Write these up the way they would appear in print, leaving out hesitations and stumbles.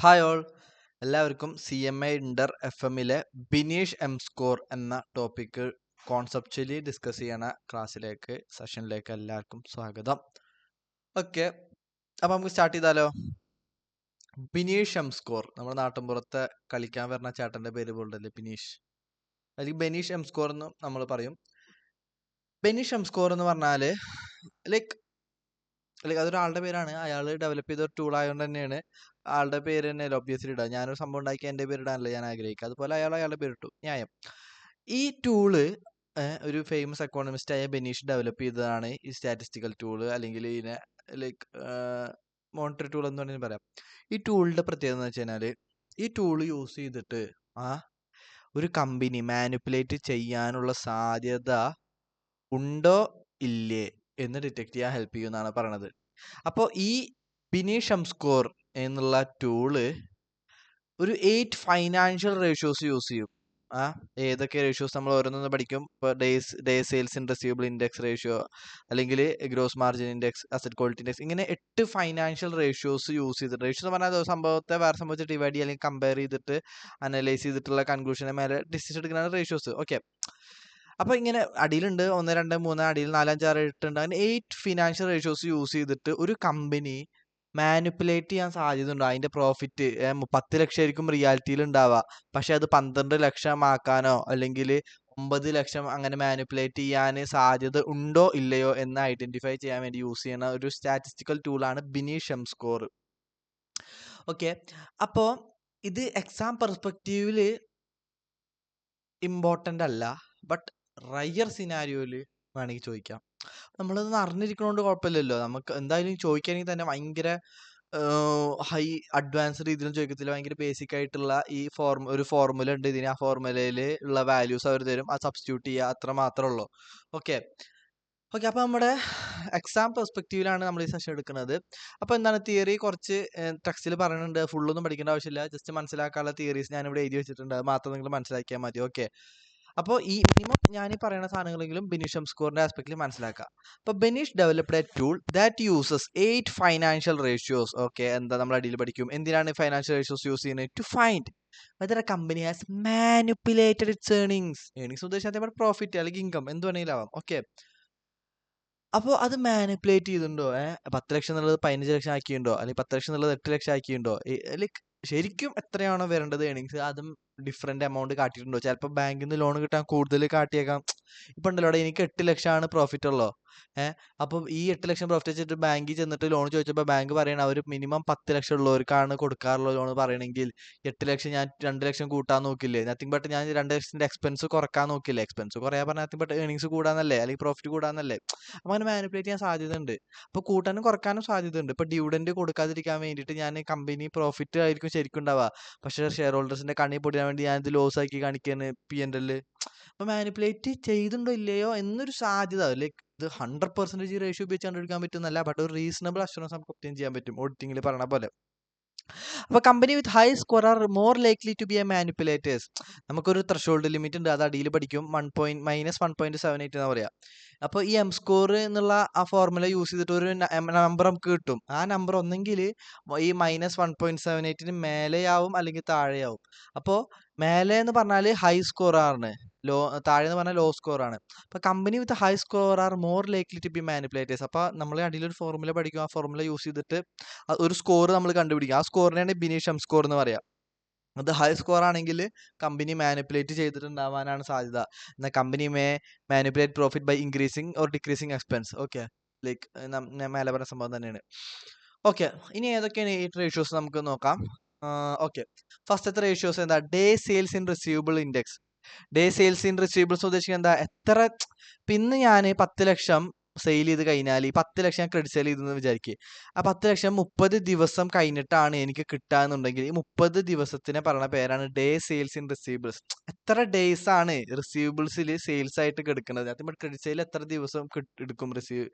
Hi all, എല്ലാവർക്കും CMA ഇൻ്റർ FM-ലെ Bineesh M score എന്ന topic conceptually discuss ചെയ്യണ സെഷനിലേക്ക് എല്ലാവർക്കും സ്വാഗതം. ഓക്കെ, അപ്പം നമുക്ക് സ്റ്റാർട്ട് ചെയ്താലോ. ബിനീഷ് എം സ്കോർ, നമ്മുടെ നാട്ടിൻപുറത്തെ കളിക്കാൻ വരുന്ന ചേട്ടൻ്റെ പേര് പോലല്ലേ ബിനീഷ്, അല്ലെങ്കിൽ ബെനീഷ് എം സ്കോർ എന്ന് നമ്മൾ പറയും. ബെനീഷ് എം സ്കോർ എന്ന് പറഞ്ഞാൽ ലൈക്ക് അതൊരാളുടെ പേരാണ്. അയാൾ ഡെവലപ്പ് ചെയ്ത ഒരു ടൂൾ ആയതുകൊണ്ട് തന്നെയാണ് ആളുടെ പേര് തന്നെ ഒബ്വിയസ്ലി ഇടുക. ഞാനൊരു സംഭവം ഉണ്ടാക്കി എൻ്റെ പേര് ഇടാനല്ലേ ഞാൻ ആഗ്രഹിക്കുക, അതുപോലെ അയാളുടെ പേരിട്ടു, ന്യായം. ഈ ടൂള് ഒരു ഫേമസ് എക്കോണമിസ്റ്റ് ആയ ബെനീഷ് ഡെവലപ്പ് ചെയ്തതാണ്. ഈ സ്റ്റാറ്റിസ്റ്റിക്കൽ ടൂള് അല്ലെങ്കിൽ ഇതിനെ ലൈക്ക് മോണിറ്ററി ടൂൾ എന്ന് വേണമെങ്കിൽ പറയാം. ഈ ടൂളിൻ്റെ പ്രത്യേകത എന്ന് വെച്ച് കഴിഞ്ഞാൽ ഈ ടൂള് യൂസ് ചെയ്തിട്ട് ഒരു കമ്പനി മാനിപ്പുലേറ്റ് ചെയ്യാനുള്ള സാധ്യത ഉണ്ടോ ഇല്ലേ എന്ന് ഡിറ്റക്ട് ചെയ്യാൻ ഹെൽപ്പ് ചെയ്യുമെന്നാണ് പറയണത്. അപ്പോൾ ഈ ബിനീഷ് എം സ്കോർ എന്നുള്ള ടൂള് ഒരു 8 ഫൈനാൻഷ്യൽ റേഷ്യോസ് യൂസ് ചെയ്യും. ഏതൊക്കെ റേഷ്യോസ് നമ്മൾ ഓരോന്നൊന്ന് പഠിക്കും. ഇപ്പോൾ day sales in receivable index ratio, അല്ലെങ്കിൽ gross margin index, asset quality index, ഇങ്ങനെ 8 ഫൈനാൻഷ്യൽ റേഷ്യോസ് യൂസ് ചെയ്തിട്ട്, റേഷ്യോ എന്ന് പറഞ്ഞാൽ സംഭവത്തെ വേറെ സംഭവിച്ച് ഡിവൈഡ് ചെയ്യുക അല്ലെങ്കിൽ കമ്പയർ ചെയ്തിട്ട് അനലൈസ് ചെയ്തിട്ടുള്ള കൺക്ലൂഷനെ മേലെ ഡിസിഷൻ എടുക്കുന്നതാണ് റേഷ്യോസ്. ഓക്കെ, അപ്പോൾ ഇങ്ങനെ അടിയിലുണ്ട് 1, 2, 3, അടിയിൽ 4, 5, 6, 8 ഉണ്ട്. അങ്ങനെ 8 ഫിനാൻഷ്യൽ റേഷ്യോസ് യൂസ് ചെയ്തിട്ട് ഒരു കമ്പനി മാനിപ്പുലേറ്റ് ചെയ്യാൻ സാധ്യതയുണ്ടോ, അതിന്റെ പ്രോഫിറ്റ് 10 ലക്ഷം ആയിരിക്കും റിയാലിറ്റിയിൽ ഉണ്ടാവുക, പക്ഷെ അത് 12 ലക്ഷം ആക്കാനോ അല്ലെങ്കിൽ 9 ലക്ഷം അങ്ങനെ മാനിപ്പുലേറ്റ് ചെയ്യാൻ സാധ്യത ഉണ്ടോ ഇല്ലയോ എന്ന് ഐഡന്റിഫൈ ചെയ്യാൻ വേണ്ടി യൂസ് ചെയ്യുന്ന ഒരു സ്റ്റാറ്റിസ്റ്റിക്കൽ ടൂളാണ് ബിനീഷ് എം സ്കോർ. ഓക്കെ, അപ്പോൾ ഇത് എക്സാം പെർസ്പെക്റ്റീവിൽ ഇമ്പോർട്ടൻ്റ് അല്ല, ബട്ട് റയർ സിനാരിയോയിൽ വേണമെങ്കിൽ ചോദിക്കാം. നമ്മളതൊന്ന് അറിഞ്ഞിരിക്കണോണ്ട് കുഴപ്പമില്ലല്ലോ. നമുക്ക് എന്തായാലും ചോദിക്കുകയാണെങ്കിൽ തന്നെ ഭയങ്കര ഹൈ അഡ്വാൻസ് രീതിയിലും ചോദിക്കത്തില്ല, ഭയങ്കര ബേസിക് ആയിട്ടുള്ള ഒരു ഫോർമുല ഉണ്ട് ഇതിന്, ആ ഫോർമുലയിൽ ഉള്ള വാല്യൂസ് അവർ തരും, അത് സബ്സ്റ്റിറ്റ്യൂട്ട് ചെയ്യുക, അത്ര മാത്രമേ ഉള്ളൂ. ഓക്കെ, അപ്പോൾ നമ്മുടെ എക്സാം പെർസ്പെക്റ്റീവിലാണ് നമ്മൾ ഈ സെഷൻ എടുക്കുന്നത്. അപ്പോൾ എന്താണ് തിയറി കുറച്ച് ടെക്സ്റ്റിൽ പറയുന്നുണ്ട്, ഫുള്ളൊന്നും പഠിക്കേണ്ട ആവശ്യമില്ല, ജസ്റ്റ് മനസ്സിലാക്കാനുള്ള തിയറീസ് ഞാനിവിടെ എഴുതി വെച്ചിട്ടുണ്ട്, അത് മാത്രം നിങ്ങൾ മനസ്സിലാക്കിയാൽ മതി. ഓക്കെ, അപ്പോൾ ഈ മിനിമം ഞാൻ ഈ പറയുന്ന സാധനങ്ങളെങ്കിലും ബെനീഷ് എം സ്കോറിന്റെ ആസ്പെക്റ്റിൽ മനസ്സിലാക്കാം. അപ്പോൾ Beneish developed a tool that uses 8 financial ratios. Okay, എന്താ നമ്മൾ അടിയിൽ പഠിക്കും, എന്തിനാണ് ഫൈനാൻഷ്യൽ റേഷ്യോസ് യൂസ് ചെയ്യുന്നത്? To find whether a company has manipulated its earnings ഉദ്ദേശിച്ചാൽ പ്രോഫിറ്റ് അല്ലെങ്കിൽ ഇൻകം എന്ത് വേണമെങ്കിലും ആവാം. ഓക്കെ, അപ്പോൾ അത് മാനിപ്പുലേറ്റ് ചെയ്തിട്ടുണ്ടോ, 10 ലക്ഷം എന്നുള്ളത് 15 ലക്ഷം ആക്കിയിട്ടുണ്ടോ, അല്ലെങ്കിൽ 10 ലക്ഷം എന്നുള്ളത് 8 ലക്ഷം ആക്കിയിട്ടുണ്ടോ, ലൈക്ക് ശരിക്കും എത്രയാണോ വരേണ്ടത് ഏണിങ്സ് അതും ഡിഫറെന്റ് എമൗണ്ട് കാട്ടിയിട്ടുണ്ടോ? ചിലപ്പോൾ ബാങ്കിൽ നിന്ന് ലോൺ കിട്ടാൻ കൂടുതൽ കാട്ടിയേക്കാം. ഇപ്പം ഉണ്ടല്ലോ, എനിക്ക് 8 ലക്ഷമാണ് പ്രോഫിറ്റ് ഉള്ളോ, അപ്പം ഈ 8 ലക്ഷം പ്രോഫിറ്റ് വെച്ചിട്ട് ബാങ്കിൽ ചെന്നിട്ട് ലോൺ ചോദിച്ചപ്പോൾ ബാങ്ക് പറയണ അവർ മിനിമം 10 ലക്ഷം ഉള്ളവർക്കാണ് കൊടുക്കാറുള്ള ലോൺ പറയണമെങ്കിൽ 8 ലക്ഷം ഞാൻ 2 ലക്ഷം കൂട്ടാൻ നോക്കില്ലേ, നത്തിങ് ബട്ട് ഞാൻ 2 ലക്ഷത്തിന്റെ എക്സ്പെൻസ് കുറക്കാൻ നോക്കില്ലേ. എക്സ്പെൻസ് കുറയാൻ പറഞ്ഞാൽ നത്തിങ് ബട്ട് ഏണിങ്സ് കൂടാന്നല്ലേ, അല്ലെങ്കിൽ പ്രോഫിറ്റ് കൂടാന്നല്ലേ. അപ്പോൾ അങ്ങനെ മാനിപ്പുലേറ്റ് ചെയ്യാൻ സാധ്യത ഉണ്ട്. അപ്പോൾ കൂട്ടാനും കുറക്കാനും സാധ്യത ഉണ്ട്. ഇപ്പോൾ ഡിവിഡൻഡ് കൊടുക്കാതിരിക്കാൻ വേണ്ടിയിട്ട് ഞാൻ കമ്പനി പ്രോഫിറ്റ് ആയിരിക്കും ശരിക്കും ഉണ്ടാവുക, പക്ഷേ ഷെയർ ഹോൾഡേഴ്സിന്റെ കണ്ണി പൊടിയാൻ വേണ്ടി ഞാനിത് ലോസ് ആക്കി കാണിക്കുകയാണ് P&L. അപ്പോൾ മാനിപ്പുലേറ്റ് ചെയ്തിട്ടുണ്ടോ ഇല്ലയോ എന്നൊരു സാധ്യത, ലൈക്ക് ഇത് 100% റേഷ്യോ ഉപയോഗിച്ച് കണ്ടുപിടിക്കാൻ പറ്റുന്നല്ല, ബട്ട് ഒരു റീസണബിൾ അഷുറൻസ് നമുക്ക് ഒബ്റ്റെയിൻ ചെയ്യാൻ പറ്റും ഓഡിറ്റിംഗിൽ പറഞ്ഞ പോലെ. അപ്പോൾ company with high score are more likely to be a manipulators. നമുക്കൊരു ത്രഷോൾഡ് ലിമിറ്റ് ഉണ്ട്, അത് അടിയിൽ പഠിക്കും, -1.78 എന്ന് പറയാം. അപ്പോൾ ഈ എം സ്കോർ എന്നുള്ള ആ ഫോർമുല യൂസ് ചെയ്തിട്ട് ഒരു നമ്പർ നമുക്ക് കിട്ടും. ആ നമ്പർ ഒന്നെങ്കിൽ ഈ -1.78 മേലെയാവും അല്ലെങ്കിൽ താഴെയാവും. അപ്പോൾ മേലെ എന്ന് പറഞ്ഞാൽ ഹൈ സ്കോർ ആണ്, താഴെ എന്ന് പറഞ്ഞാൽ ലോ സ്കോർ ആണ്. അപ്പോൾ company with high score are more likely to be manipulators. അപ്പോൾ നമ്മൾ അടിയിലൊരു ഫോർമുല പഠിക്കും, ആ ഫോർമുല യൂസ് ചെയ്തിട്ട് ഒരു സ്കോർ നമ്മൾ കണ്ടുപിടിക്കും. ആ സ്കോറിനെയാണ് ബിനീഷ് എം സ്കോർ എന്ന് പറയാം. അത് ഹൈ സ്കോർ ആണെങ്കിൽ കമ്പനി മാനിപ്പുലേറ്റ് ചെയ്തിട്ടുണ്ടാവാനാണ് സാധ്യത. എന്നാൽ company manipulate profit by increasing or decreasing expense. Okay, like മേലെ പറഞ്ഞ സംഭവം തന്നെയാണ്. ഓക്കെ, ഇനി ഏതൊക്കെയാണ് ഈ റേഷ്യോസ് നമുക്ക് നോക്കാം. ഓക്കെ, ഫസ്റ്റത്തെ റേഷ്യോസ് എന്താ? Day sales in receivable index. Day sales in receivables ഉദ്ദേശിക്കുന്നത് എന്താ? എത്ര ഇന്ന് ഞാൻ 10 ലക്ഷം സെയിൽ ചെയ്ത് കഴിഞ്ഞാൽ ഈ 10 ലക്ഷം ക്രെഡിറ്റ് സെയിൽ ചെയ്തെന്ന് വിചാരിക്കുക, ആ 10 ലക്ഷം 30 ദിവസം കഴിഞ്ഞിട്ടാണ് എനിക്ക് കിട്ടാന്നുണ്ടെങ്കിൽ ഈ 30 ദിവസത്തിനെ പറയുന്ന പേരാണ് ഡേ സെയിൽസ് ഇൻ റിസീവബിൾസ്. എത്ര ഡേയ്സ് ആണ് റിസീവബിൾസിൽ സെയിൽസ് ആയിട്ട് കിടക്കുന്നത്, അതുമ്പോൾ ക്രെഡിറ്റ് സെയിൽ എത്ര ദിവസം എടുക്കും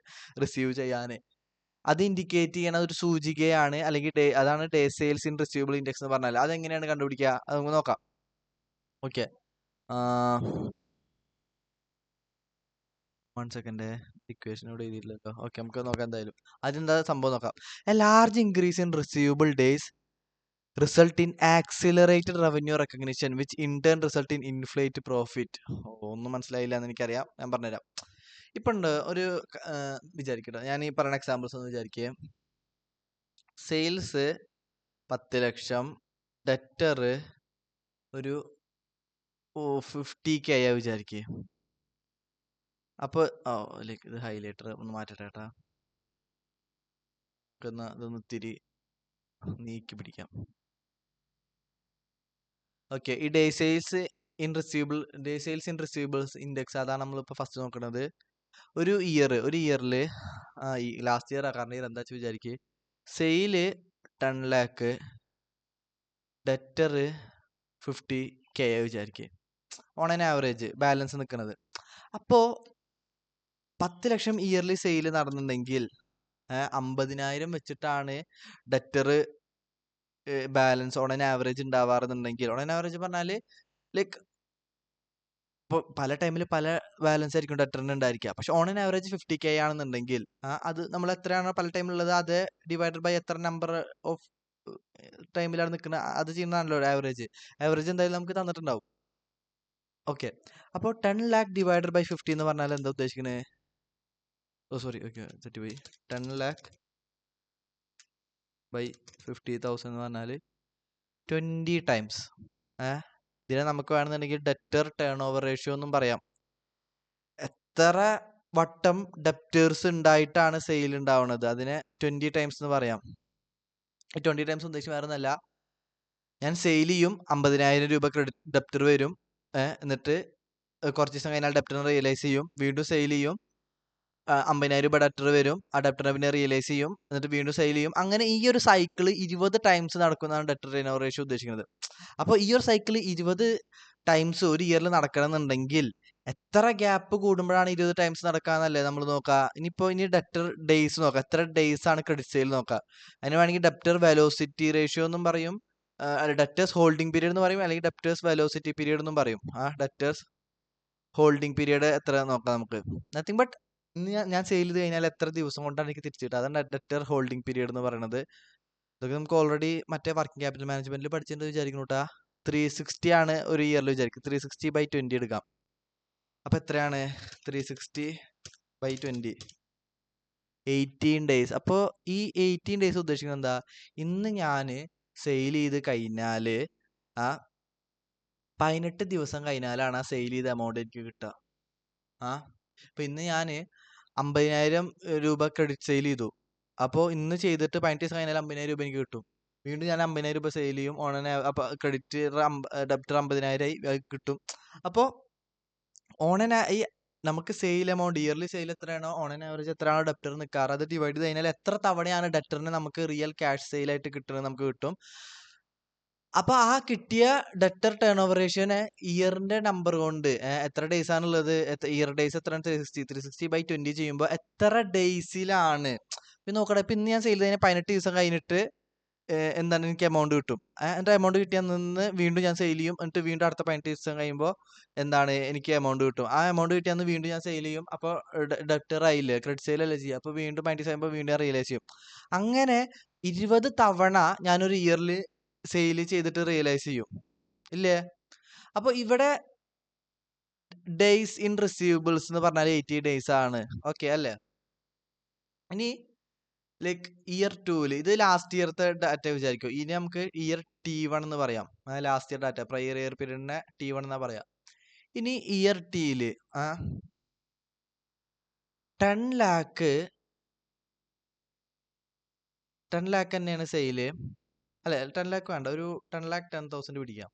റിസീവ് ചെയ്യാൻ, അത് ഇൻഡിക്കേറ്റ് ചെയ്യണ ഒരു സൂചികയാണ്, അല്ലെങ്കിൽ അതാണ് day sales in receivable index എന്ന് പറഞ്ഞാൽ. അതെങ്ങനെയാണ് കണ്ടുപിടിക്കുക, അത് നമുക്ക് നോക്കാം. ഓക്കെ, 1 സെക്കൻഡ്, ഇക്വേഷൻ ഇവിടെ എഴുതിയില്ലല്ലോ. ഓക്കെ, നമുക്ക് നോക്കാം എന്തായാലും. അതെന്താ സംഭവം നോക്കാം. A large increase in receivable days result in accelerated revenue recognition which in turn result in inflate profit. ഒന്നും മനസ്സിലായില്ല എന്ന് എനിക്കറിയാം, ഞാൻ പറഞ്ഞുതരാം. ഇപ്പൊ ഉണ്ട് ഒരു വിചാരിക്കട്ടെ, ഞാൻ ഈ പറയുന്ന എക്സാമ്പിൾസ് ഒന്ന് വിചാരിക്കുക. സെയിൽസ് 10 ലക്ഷം, ഡെറ്റർ ഒരു 50K വിചാരിക്കുക. അപ്പോൾ ലൈക്ക് ഇത് ഹൈലൈറ്റർ ഒന്ന് മാറ്റട്ടെ ഏട്ടാ, ഇതൊന്ന് ഇത്തിരി നീക്കി പിടിക്കാം. ഓക്കെ, ഈ day sales in receivables index, അതാണ് നമ്മളിപ്പോൾ ഫസ്റ്റ് നോക്കുന്നത്. ഒരു ഇയറിൽ ഈ ലാസ്റ്റ് ഇയർ കാരണം ഇയർ എന്താ വെച്ച് വിചാരിക്കുക. സെയില് 10 lakh, ഡെറ്റർ 50K വിചാരിക്കുക, ഓൺ ആൻ ആവറേജ് ബാലൻസ് നിൽക്കുന്നത്. അപ്പോൾ 10 ലക്ഷം ഇയർലി സെയിൽ നടന്നിട്ടുണ്ടെങ്കിൽ 50,000 വെച്ചിട്ടാണ് debtor balance on an average ഉണ്ടാവാറുണ്ടെങ്കിൽ, ഓൺ ആൻ ആവറേജ് പറഞ്ഞാൽ ലൈക്ക് ഇപ്പോൾ പല ടൈമിൽ പല ബാലൻസ് ആയിരിക്കും ഡെറ്ററിന് ഉണ്ടായിരിക്കുക. പക്ഷെ ഓൺ ആൻ ആവറേജ് 50K ആണെന്നുണ്ടെങ്കിൽ അത് നമ്മൾ എത്രയാണോ പല ടൈമിലുള്ളത് അത് ഡിവൈഡഡ് ബൈ എത്ര നമ്പർ ഓഫ് ടൈമിലാണ് നിൽക്കുന്നത് അത് ചെയ്യുന്നതാണല്ലോ ആവറേജ്. ആവറേജ് എന്തായാലും നമുക്ക് തന്നിട്ടുണ്ടാവും. ഓക്കെ, അപ്പോൾ 10 lakh ഡിവൈഡഡ് ബൈ 50 എന്ന് പറഞ്ഞാൽ എന്താ ഉദ്ദേശിക്കുന്നത്? സോറി, ഓക്കെ തെറ്റിപ്പോയി. 10 lakh ബൈ 50,000 എന്ന് പറഞ്ഞാൽ 20 ടൈംസ്. ഇതിനെ നമുക്ക് വേണമെന്നുണ്ടെങ്കിൽ ഡെറ്റർ ടേൺ ഓവർ റേഷ്യോ എന്നും പറയാം. എത്ര വട്ടം ഡെപ്റ്റേഴ്സ് ഉണ്ടായിട്ടാണ് സെയിൽ ഉണ്ടാവുന്നത്, അതിനെ 20 ടൈംസ് എന്ന് പറയാം. ഈ 20 ടൈംസ് ഉദ്ദേശിച്ച് വേറെ ഒന്നല്ല, ഞാൻ സെയിൽ ചെയ്യും, 50,000 രൂപ ക്രെഡിറ്റ് ഡെപ്റ്റർ വരും, എന്നിട്ട് കുറച്ച് ദിവസം കഴിഞ്ഞാൽ ഡെപ്റ്റർ റിയലൈസ് ചെയ്യും, വീണ്ടും സെയിൽ ചെയ്യും, 50,000 രൂപ ഡെപ്റ്റർ വരും, ആ ഡെപ്റ്റർ പിന്നെ റിയലൈസ് ചെയ്യും, എന്നിട്ട് വീണ്ടും സെയിൽ ചെയ്യും. അങ്ങനെ ഈ ഒരു സൈക്കിൾ 20 ടൈംസ് നടക്കുന്നതാണ് ഡെപ്റ്റർ ടേൺ ഓവർ റേഷ്യോ ഉദ്ദേശിക്കുന്നത്. അപ്പോൾ ഈ ഒരു സൈക്കിൾ 20 ടൈംസ് ഒരു ഇയറിൽ നടക്കണമെന്നുണ്ടെങ്കിൽ എത്ര ഗ്യാപ്പ് കൂടുമ്പോഴാണ് 20 ടൈംസ് നടക്കാന്നല്ലേ നമ്മൾ നോക്കുക. ഇനി ഡെപ്റ്റർ ഡേയ്സ് നോക്കാം, എത്ര ഡേയ്സ് ആണ് ക്രെഡിറ്റ് സെയിൽ നോക്കാം. അതിന് വേണമെങ്കിൽ ഡെപ്റ്റർ വെലോസിറ്റി റേഷ്യോ എന്നും പറയും, ഡെപ്റ്റേഴ്സ് ഹോൾഡിംഗ് പീരീഡ് എന്ന് പറയും, അല്ലെങ്കിൽ ഡെപ്റ്റേഴ്സ് വെലോസിറ്റി പീരീഡ് എന്നും പറയും. ഡെപ്റ്റേഴ്സ് ഹോൾഡിംഗ് പീരീഡ് എത്ര നോക്കാം നമുക്ക്. നത്തിങ് ബട്ട് ഞാൻ സെയിൽ ചെയ്ത് കഴിഞ്ഞാൽ എത്ര ദിവസം കൊണ്ടാണ് എനിക്ക് തിരിച്ചു കിട്ടുക, അതാണ് ഡെപ്റ്റർ ഹോൾഡിംഗ് പീരീഡ് എന്ന് പറയുന്നത്. ഇതൊക്കെ നമുക്ക് ഓൾറെഡി മറ്റേ വർക്കിംഗ് ക്യാപിറ്റൽ മാനേജ്മെന്റിൽ പഠിച്ചിട്ടുണ്ട് വിചാരിക്കുന്നു കേട്ടാ. 360 ആണ് ഒരു ഇയറിൽ വിചാരിക്കും. 360/20 എടുക്കാം. അപ്പൊ എത്രയാണ് 360/20? 18 ഡേയ്സ്. അപ്പോൾ ഈ 18 ഡേയ്സ് ഉദ്ദേശിക്കുന്നത് എന്താ? ഇന്ന് ഞാൻ സെയിൽ ചെയ്ത് കഴിഞ്ഞാൽ 18 ദിവസം കഴിഞ്ഞാലാണ് ആ സെയിൽ ചെയ്ത എമൗണ്ട് എനിക്ക് കിട്ടുക. ഇപ്പൊ ഇന്ന് ഞാൻ 50,000 രൂപ ക്രെഡിറ്റ് സെയിൽ ചെയ്തു. അപ്പോൾ ഇന്ന് ചെയ്തിട്ട് 18 ദിവസം കഴിഞ്ഞാൽ 50,000 രൂപ എനിക്ക് കിട്ടും. വീണ്ടും ഞാൻ 50,000 രൂപ സെയിൽ ചെയ്യും, അപ്പോൾ ക്രെഡിറ്റ് ഡെപ്റ്റർ 50,000 കിട്ടും. അപ്പോൾ ഈ നമുക്ക് സെയിൽ എമൗണ്ട് ഇയർലി സെയിൽ എത്രയാണോ ഓൺ ആൻ ആവറേജ് എത്രയാണോ ഡെപ്റ്റർ നിൽക്കാറ്, അത് ഡിവൈഡ് ചെയ്ത് കഴിഞ്ഞാൽ എത്ര തവണയാണ് ഡെപ്റ്ററിന് നമുക്ക് റിയൽ ക്യാഷ് സെയിൽ ആയിട്ട് കിട്ടുന്നത് നമുക്ക് കിട്ടും. അപ്പൊ ആ കിട്ടിയ ഡെപ്റ്റർ ടേൺ ഓവർ റേഷ്യോനെ ഇയറിന്റെ നമ്പർ കൊണ്ട് എത്ര ഡേയ്സ് ആണുള്ളത്, ഇയർ ഡേയ്സ് എത്ര 360/20 ചെയ്യുമ്പോൾ എത്ര ഡേയ്സിലാണ് നോക്കട്ടെ. ഇപ്പൊ ഇന്ന് ഞാൻ സെയിൽ ചെയ്ത് 18 ദിവസം കഴിഞ്ഞിട്ട് എന്താണ് എനിക്ക് എമൗണ്ട് കിട്ടും. എന്നിട്ട് എമൗണ്ട് കിട്ടിയാൽ നിന്ന് വീണ്ടും ഞാൻ സെയിൽ ചെയ്യും, എന്നിട്ട് വീണ്ടും അടുത്ത 18 ദിവസം കഴിയുമ്പോൾ എന്താണ് എനിക്ക് എമൗണ്ട് കിട്ടും. ആ എമൗണ്ട് കിട്ടിയാൽ വീണ്ടും ഞാൻ സെയിൽ ചെയ്യും, അപ്പോൾ ഡെപ്റ്റർ ആയില്ലേ, ക്രെഡിറ്റ് സെയിൽ അല്ലേ ചെയ്യുക. അപ്പോൾ വീണ്ടും 18 ദിവസം കഴിയുമ്പോൾ വീണ്ടും റിയലൈസ് ചെയ്യും. അങ്ങനെ 20 തവണ ഞാനൊരു ഇയറിൽ സെയിൽ ചെയ്തിട്ട് റിയലൈസ് ചെയ്യും ഇല്ലേ. അപ്പോൾ ഇവിടെ ഡേയ്സ് ഇൻ റിസീവബിൾസ് എന്ന് പറഞ്ഞാൽ 80 ഡേയ്സ് ആണ്. ഓക്കെ അല്ലേ. ഇനി ലൈക്ക് ഇയർ 2 ഇത് ലാസ്റ്റ് ഇയർത്തെ ഡാറ്റ വിചാരിക്കും. ഇനി നമുക്ക് ഇയർ T1 എന്ന് പറയാം. Last year data prior year പീരീഡിനെ T1 എന്നാ പറയാം. ഇനി ഇയർ ടിയില് 10 lakh തന്നെയാണ് സെയില്. അല്ലെ 10 lakh വേണ്ട, ഒരു 10,10,000 പിടിക്കാം.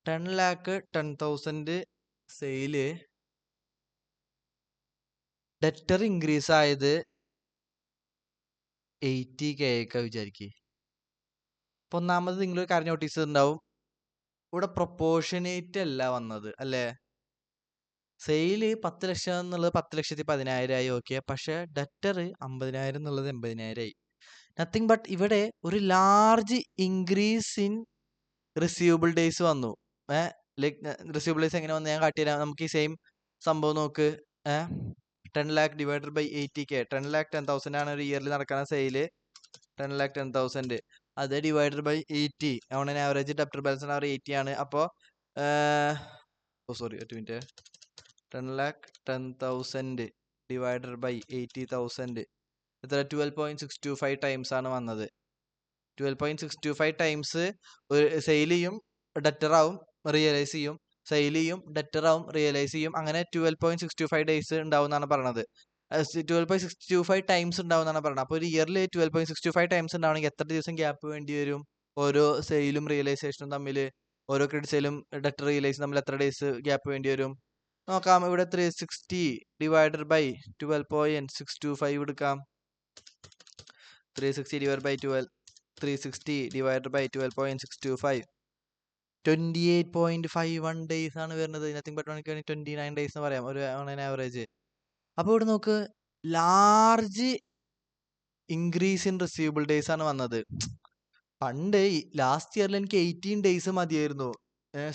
$10,10,000 സെയില്, ഡെറ്റർ ഇൻക്രീസ് ആയത് 80K വിചാരിക്കുക. അപ്പൊ ഒന്നാമത് നിങ്ങൾ കാര്യം നോട്ടീസ് ചെയ്തിട്ടുണ്ടാവും, ഇവിടെ പ്രൊപ്പോർഷനേറ്റ് അല്ല വന്നത് അല്ലേ. സെയില് 10 ലക്ഷം എന്നുള്ളത് 10,10,10,000 ആയി. ഓക്കെ, പക്ഷെ ഡെറ്റർ 50,000 എന്നുള്ളത് 80,000 ആയി. നത്തിങ് ബട്ട് ഇവിടെ ഒരു large increase in receivable days വന്നു. ലൈക്ക് റിസീവബിൾ ഡേയ്സ് എങ്ങനെ വന്നു ഞാൻ കാട്ടിത്തരാം. നമുക്ക് ഈ സെയിം സംഭവം നോക്ക്. 10 lakh divided by 80k. 10 lakh 10,000 ആണ് ഒരു ഇയറിൽ നടക്കുന്ന സെയില്. 10 lakh 10,000 അത് divided by 80 on an average debtor balance എന്ന് പറയുന്നത് 80 ആണ്. അപ്പോൾ സോറി ഒരു മിനിറ്റ്, 10 lakh 10,000 ഡിവൈഡഡ് ബൈ 80,000 എത്ര 12.625 ടൈംസ് ആണ് വന്നത്. 12.625 ടൈംസ് സെയിൽ ചെയ്യും, ഡെറ്റർ ആവും, റിയലൈസ് ചെയ്യും, സെയിൽ ചെയ്യും, ഡെറ്റർ ആവും, റിയലൈസ് ചെയ്യും, അങ്ങനെ 12.625 ഡേയ്സ് ഉണ്ടാവും എന്നാണ് പറഞ്ഞത്. 12.625 ടൈംസ് ഉണ്ടാവും എന്നാണ് പറയുന്നത്. അപ്പോൾ ഒരു ഇയറിൽ 12.625 ടൈംസ് ഉണ്ടാവണമെങ്കിൽ എത്ര ദിവസം ഗ്യാപ്പ് വേണ്ടി വരും? ഓരോ സെയിലും റിയലൈസേഷനും തമ്മിൽ, ഓരോ ക്രെഡിറ്റ് സെയിലും ഡെറ്റർ റിയലൈസും തമ്മിൽ എത്ര ഡേയ്സ് ഗ്യാപ്പ് വേണ്ടി വരും നോക്കാം. ഇവിടെ 360 ഡിവൈഡഡ് ബൈ 12.625 എടുക്കാം. 360 divided by 12, 360 divided by 12.625, 28.51 days ആണ് വരുന്നത്. നത്തിങ് ബട്ട് 29 ഡേയ്സ് എന്ന് പറയാം ഒരു ഓൺ ആൻ ആവറേജ്. അപ്പോൾ ഇവിടെ നോക്ക്, large increase in receivable days ആണ് വന്നത്. പണ്ട് ലാസ്റ്റ് ഇയറിൽ എനിക്ക് 18 ഡേയ്സ് മതിയായിരുന്നു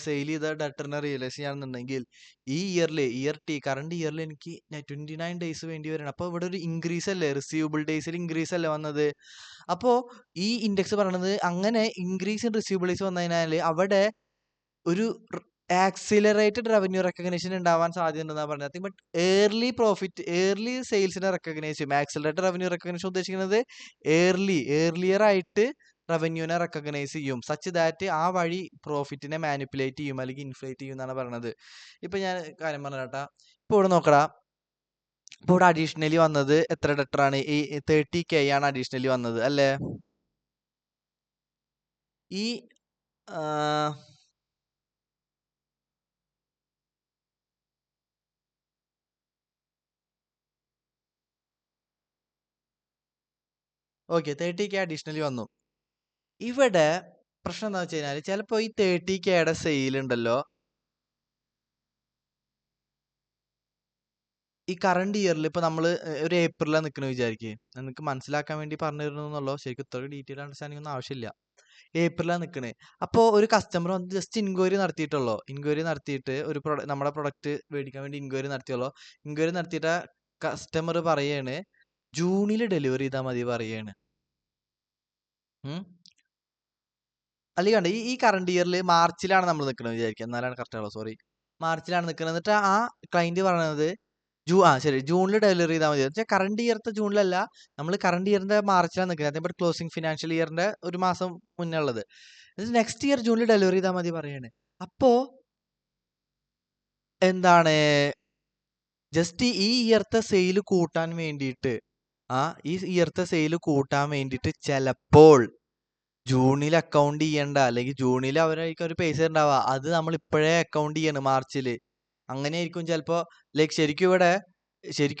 സെയിൽ ചെയ്ത ഡെറ്ററിനെ റിയലൈസ് ചെയ്യാന്നുണ്ടെങ്കിൽ. ഈ ഇയറിൽ കറണ്ട് ഇയറിൽ എനിക്ക് 29 ഡേയ്സ് വേണ്ടി വരണം. അപ്പോൾ ഇവിടെ ഒരു ഇൻക്രീസ് അല്ലേ, റിസീവബിൾ ഡേയ്സിൽ ഇൻക്രീസ് അല്ലേ വന്നത്. അപ്പോൾ ഈ ഇൻഡെക്സ് പറയണത് അങ്ങനെ ഇൻക്രീസ് ഇൻ റിസീവബിൾ ഡേയ്സ് വന്നു കഴിഞ്ഞാൽ അവിടെ ഒരു ആക്സിലറേറ്റഡ് റവന്യൂ റെക്കഗ്നേഷൻ ഉണ്ടാവാൻ സാധ്യതയുണ്ടെന്നാണ് പറഞ്ഞത്. ബട്ട് ഏർലി സെയിൽസിനെ റെക്കഗ്നൈസ് ചെയ്യും. ആക്സിലറേറ്റഡ് റവന്യൂ റെക്കഗ്നേഷൻ ഉദ്ദേശിക്കുന്നത് ഏർലിയർ ആയിട്ട് റവന്യൂനെ റെക്കഗ്നൈസ് ചെയ്യും, സച്ച് ദാറ്റ് ആ വഴി പ്രോഫിറ്റിനെ മാനിപ്പുലേറ്റ് ചെയ്യും അല്ലെങ്കിൽ ഇൻഫ്ലേറ്റ് ചെയ്യും എന്നാണ് പറയുന്നത്. ഇപ്പൊ ഞാൻ കാര്യം പറഞ്ഞാട്ടാ, ഇപ്പൊ ഇവിടെ നോക്കടാ, ഇപ്പൊ ഇവിടെ അഡീഷണലി വന്നത് എത്ര ഡെറ്റർ ആണ്? ഈ 30k ആണ് അഡീഷണലി വന്നത് അല്ലേ? ഈ ഓക്കെ 30k അഡീഷണലി വന്നു. ഇവിടെ പ്രശ്നം എന്താ വെച്ച് കഴിഞ്ഞാൽ ചിലപ്പോൾ ഈ 30kയുടെ സെയിൽ ഉണ്ടല്ലോ, ഈ കറണ്ട് ഇയറിൽ ഇപ്പൊ നമ്മൾ ഒരു ഏപ്രിലാണ് നിൽക്കണ വിചാരിക്കുക, നിങ്ങൾക്ക് മനസ്സിലാക്കാൻ വേണ്ടി പറഞ്ഞു തരുന്നുള്ളൂ, ശരിക്കും ഇത്ര ഡീറ്റെയിൽ അണ്ടർസ്റ്റാൻഡിംഗ് ഒന്നും ആവശ്യമില്ല. ഏപ്രിലാണ് നിൽക്കണേ. അപ്പോൾ ഒരു കസ്റ്റമർ വന്ന് ജസ്റ്റ് ഇൻക്വയറി നടത്തിയിട്ടുള്ളൂ. ഇൻക്വയറി നടത്തിയിട്ട് ഒരു നമ്മുടെ പ്രൊഡക്റ്റ് മേടിക്കാൻ വേണ്ടി ഇൻക്വയറി നടത്തിയുള്ളൂ. ഇൻക്വയറി നടത്തിയിട്ട് കസ്റ്റമർ പറയാണ് ജൂണിൽ ഡെലിവറി ചെയ്താൽ മതി പറയാണ്. അല്ലെങ്കിൽ കണ്ട ഈ കറണ്ട് ഇയറിൽ മാർച്ചിലാണ് നമ്മൾ നിൽക്കുന്നത് വിചാരിക്കുക, എന്നാലാണ് കറക്റ്റ് ആവുള്ളൂ. സോറി, മാർച്ചിലാണ് നിൽക്കുന്നത്. എന്നിട്ട് ആ ക്ലയന്റ് പറയണത് ശരി ജൂണിൽ ഡെലിവറി ചെയ്താൽ മതി വെച്ചാൽ കറണ്ട് ഇയറത്തെ ജൂണിലല്ല, നമ്മൾ കറണ്ട് ഇയറിന്റെ മാർച്ചിലാണ് നിൽക്കുന്നത്. അതേപോലെ ക്ലോസിംഗ് ഫിനാൻഷ്യൽ ഇയറിന്റെ ഒരു മാസം മുന്നേ ഉള്ളത്. നെക്സ്റ്റ് ഇയർ ജൂണിൽ ഡെലിവറി ചെയ്താൽ മതി പറയാണ്. അപ്പോ എന്താണ്, ജസ്റ്റ് ഈ ഇയർത്തെ സെയിൽ കൂട്ടാൻ വേണ്ടിയിട്ട് ചിലപ്പോൾ ജൂണിൽ അക്കൗണ്ട് ചെയ്യണ്ട, അല്ലെങ്കിൽ ജൂണിൽ അവരായിരിക്കും ഒരു പൈസ ഉണ്ടാവുക, അത് നമ്മൾ ഇപ്പോഴേ അക്കൗണ്ട് ചെയ്യണം മാർച്ചിൽ. അങ്ങനെയായിരിക്കും ചിലപ്പോൾ. ലൈക്ക് ശരിക്കും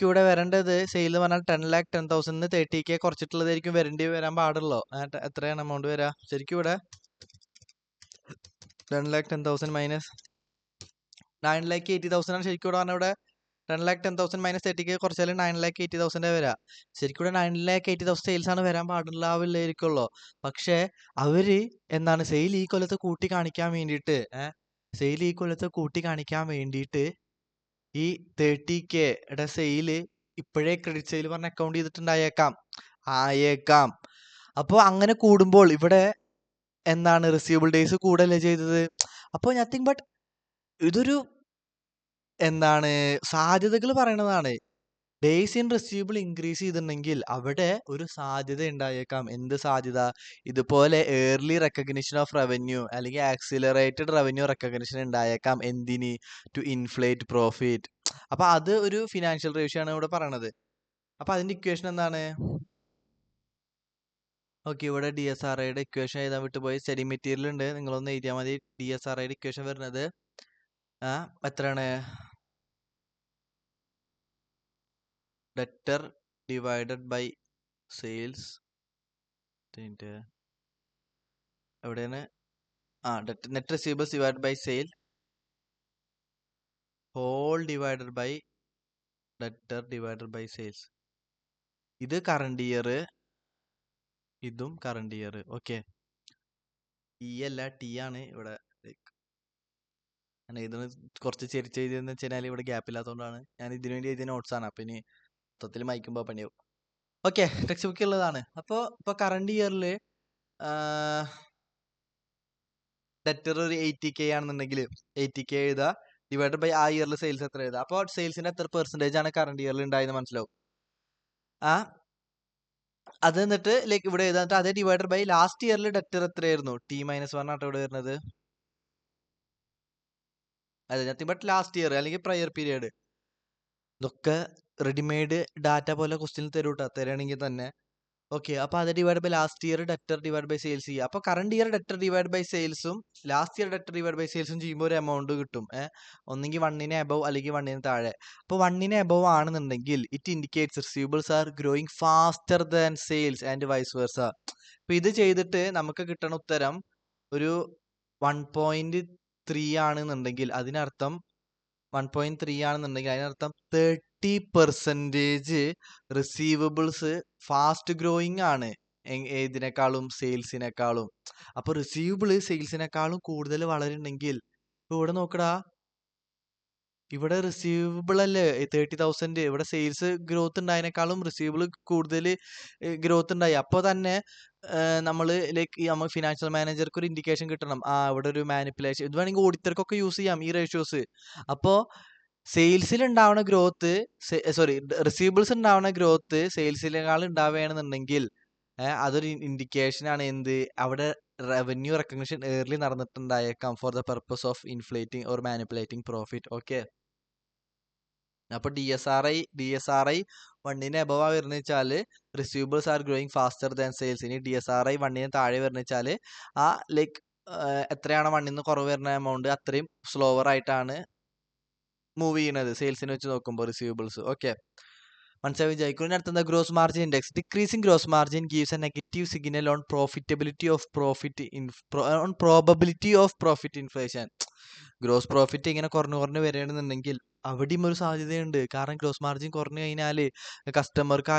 ഇവിടെ വരേണ്ടത് സെയിൽ എന്ന് പറഞ്ഞാൽ 10 lakh 10,000 30k കുറച്ചിട്ടുള്ളതായിരിക്കും വരാൻ പാടുള്ളൂ. എത്രയാണ് എമൗണ്ട് വരാ? ശരിക്കും ഇവിടെ 10 lakh 10,000 മൈനസ് 9 lakh 80,000 ആണ് ശരിക്കും ഇവിടെ പറഞ്ഞാൽ. ഇവിടെ 10 lakh 10,000 മൈനസ് 30k കുറച്ചാൽ 9 lakh 80,000 വരാ. ശരിക്കും ഇവിടെ 9 lakh 80,000 സെയിൽസ് ആണ് വരാൻ പാടില്ലാവില്ലായിരിക്കുള്ളൂ. പക്ഷെ അവര് എന്താണ് സെയിൽ ഈ കൊല്ലത്ത് കൂട്ടി കാണിക്കാൻ വേണ്ടിയിട്ട് ഈ 30kയുടെ സെയില് ഇപ്പോഴേ ക്രെഡിറ്റ് സെയിൽ പറഞ്ഞ് അക്കൗണ്ട് ചെയ്തിട്ടുണ്ടായേക്കാം. അപ്പോൾ അങ്ങനെ കൂടുമ്പോൾ ഇവിടെ എന്താണ് റിസീവബിൾ ഡേയ്സ് കൂടല്ലേ ചെയ്തത്. അപ്പോൾ നത്തിങ് ബട്ട് ഇതൊരു എന്താണ് സാധ്യതകൾ പറയണതാണ്. ഡേയ്സ് ഇൻ റിസീവബിൾ ഇൻക്രീസ് ചെയ്തിട്ടുണ്ടെങ്കിൽ അവിടെ ഒരു സാധ്യത ഉണ്ടായേക്കാം. എന്ത് സാധ്യത? ഇതുപോലെ ഏർലി റെക്കഗ്നിഷൻ ഓഫ് റവന്യൂ അല്ലെങ്കിൽ ആക്സിലറേറ്റഡ് റവന്യൂ റെക്കഗ്നിഷൻ ഉണ്ടായേക്കാം. എന്തിന്? To inflate profit. അപ്പൊ അത് ഒരു ഫിനാൻഷ്യൽ റേഷ്യോ ആണ് ഇവിടെ പറയണത്. അപ്പൊ അതിന്റെ ഇക്വേഷൻ എന്താണ്? ഓക്കെ, ഇവിടെ DSRAയുടെ ഇക്വേഷൻ എഴുതാൻ വിട്ടുപോയി. സ്റ്റഡി മെറ്റീരിയൽ ഉണ്ട്, നിങ്ങളൊന്ന് എഴുതിയാൽ മതി. DSRAയുടെ ഇക്വേഷൻ വരുന്നത് എത്രയാണ്? Debtor divided by sales. എവിടെയാണ്? Net receivables divided by sale whole divided by debtor divided by sales. ഇത് കറണ്ട് ഇയർ, ഇതും കറണ്ട് ഇയർ. ഓക്കെ, ടി അല്ല, ടി ആണ് ഇവിടെ. ഞാൻ ഇതിന് കുറച്ച് ചെരിച്ച് എഴുതിയെന്ന് വെച്ചാൽ ഇവിടെ ഗ്യാപ്പ് ഇല്ലാത്തതുകൊണ്ടാണ്. ഞാൻ ഇതിനു വേണ്ടി എഴുതിയ നോട്ട്സാണ്. അപ്പം ഇനി മൊത്തത്തിൽ വായിക്കുമ്പോൾ പണിയാവും. ഓക്കെ, ടെക്സ്റ്റ് ബുക്ക് ഉള്ളതാണ്. അപ്പോൾ ഇപ്പോൾ കറണ്ട് ഇയറിൽ ഡെറ്റർ ഒരു 80K ആണെന്നുണ്ടെങ്കിൽ 80K എഴുതുക, ഡിവൈഡ് ബൈ ആ ഇയറിൽ സെയിൽസ് എത്ര എഴുതുക. അപ്പോൾ സെയിൽസിന്റെ എത്ര പെർസെൻറ്റേജ് ആണ് കറണ്ട് ഇയറിൽ ഉണ്ടായെന്ന് മനസ്സിലാവും. അത് എന്നിട്ട് ലൈക്ക് ഇവിടെ എഴുതാന്നിട്ട് അതേ ഡിവൈഡർ ബൈ ലാസ്റ്റ് ഇയറിൽ ഡെറ്റർ എത്രയായിരുന്നു, T-1 ആട്ടോ ഇവിടെ വരുന്നത്. അതെ, നത്തിങ് ബട്ട് ലാസ്റ്റ് ഇയർ അല്ലെങ്കിൽ പ്രയർ പീരിയഡ്. ഇതൊക്കെ റെഡിമെയ്ഡ് ഡാറ്റ പോലെ ക്വസ്റ്റ്യൻ തരൂട്ടാ, തരണമെങ്കിൽ തന്നെ. ഓക്കെ, അപ്പോൾ അത് divide by last year debtor divide by sales ചെയ്യുക. അപ്പോൾ current year debtor divide by സെയിൽസും last year debtor divide by സെയിൽസും ചെയ്യുമ്പോൾ ഒരു എമൗണ്ട് കിട്ടും. ഒന്നെങ്കിൽ 1ന് എബവ് അല്ലെങ്കിൽ 1ന് താഴെ. അപ്പോൾ 1ന് എബവ് ആണെന്നുണ്ടെങ്കിൽ it indicates receivables are growing faster than sales and vice versa. അപ്പോൾ ഇത് ചെയ്തിട്ട് നമുക്ക് കിട്ടണ ഉത്തരം ഒരു 1.3 ആണെന്നുണ്ടെങ്കിൽ അതിനർത്ഥം 1.3 ആണെന്നുണ്ടെങ്കിൽ അതിനർത്ഥം 30% റിസീവബിൾസ് ഫാസ്റ്റ് ഗ്രോയിങ് ആണ് ഇതിനേക്കാളും സെയിൽസിനേക്കാളും. അപ്പൊ റിസീവബിള് സെയിൽസിനേക്കാളും കൂടുതൽ വളരുന്നുണ്ടെങ്കിൽ ഇവിടെ നോക്കടാ, ഇവിടെ റിസീവബിൾ അല്ലേ 30,000, ഇവിടെ സെയിൽസ് ഗ്രോത്ത് ഉണ്ടായതിനേക്കാളും റിസീവബിൾ കൂടുതൽ ഗ്രോത്ത് ഉണ്ടായി. അപ്പോൾ തന്നെ നമ്മൾ ലൈക്ക് നമ്മൾ ഫിനാൻഷ്യൽ മാനേജർക്ക് ഒരു ഇൻഡിക്കേഷൻ കിട്ടണം, ഇവിടെ ഒരു മാനിപ്പുലേഷൻ. ഇത് വേണമെങ്കിൽ ഓഡിറ്റർക്കൊക്കെ യൂസ് ചെയ്യാം ഈ റേഷ്യോസ്. അപ്പോൾ സെയിൽസിൽ ഉണ്ടാവുന്ന ഗ്രോത്ത്, റിസീവബിൾസ് ഉണ്ടാവുന്ന ഗ്രോത്ത് സെയിൽസിനേക്കാൾ ഉണ്ടാവുകയാണെന്നുണ്ടെങ്കിൽ അതൊരു ഇൻഡിക്കേഷൻ ആണ്. എന്ത്, അവിടെ റവന്യൂ റെക്കഗ്നിഷൻ ഏർലി നടന്നിട്ടുണ്ടായേക്കാം for the purpose of inflating or manipulating profit. Okay, അപ്പൊ DSRI 1ന് എബവ് വരുന്ന വെച്ചാൽ receivables are growing faster than sales. ഇനി DSRI 1ന് താഴെ വരുന്ന വെച്ചാൽ ലൈക്ക് എത്രയാണ് 1ന് കുറവ് വരുന്ന എമൗണ്ട് അത്രയും സ്ലോവർ ആയിട്ടാണ് മൂവ് ചെയ്യുന്നത് സെയിൽസിനെ വെച്ച് നോക്കുമ്പോൾ റിസീവബിൾസ്. ഓക്കെ, മനസ്സിലായി വിചാരിക്കുന്നു. അടുത്ത gross margin index. Decreasing gross margin gives A negative signal on probability of profit inflation. Gross profit ഇങ്ങനെ കുറഞ്ഞു വരികയാണെന്നുണ്ടെങ്കിൽ അവിടെയും ഒരു സാധ്യതയുണ്ട്. കാരണം ഗ്രോസ് മാർജിൻ കുറഞ്ഞു കഴിഞ്ഞാൽ കസ്റ്റമർക്ക്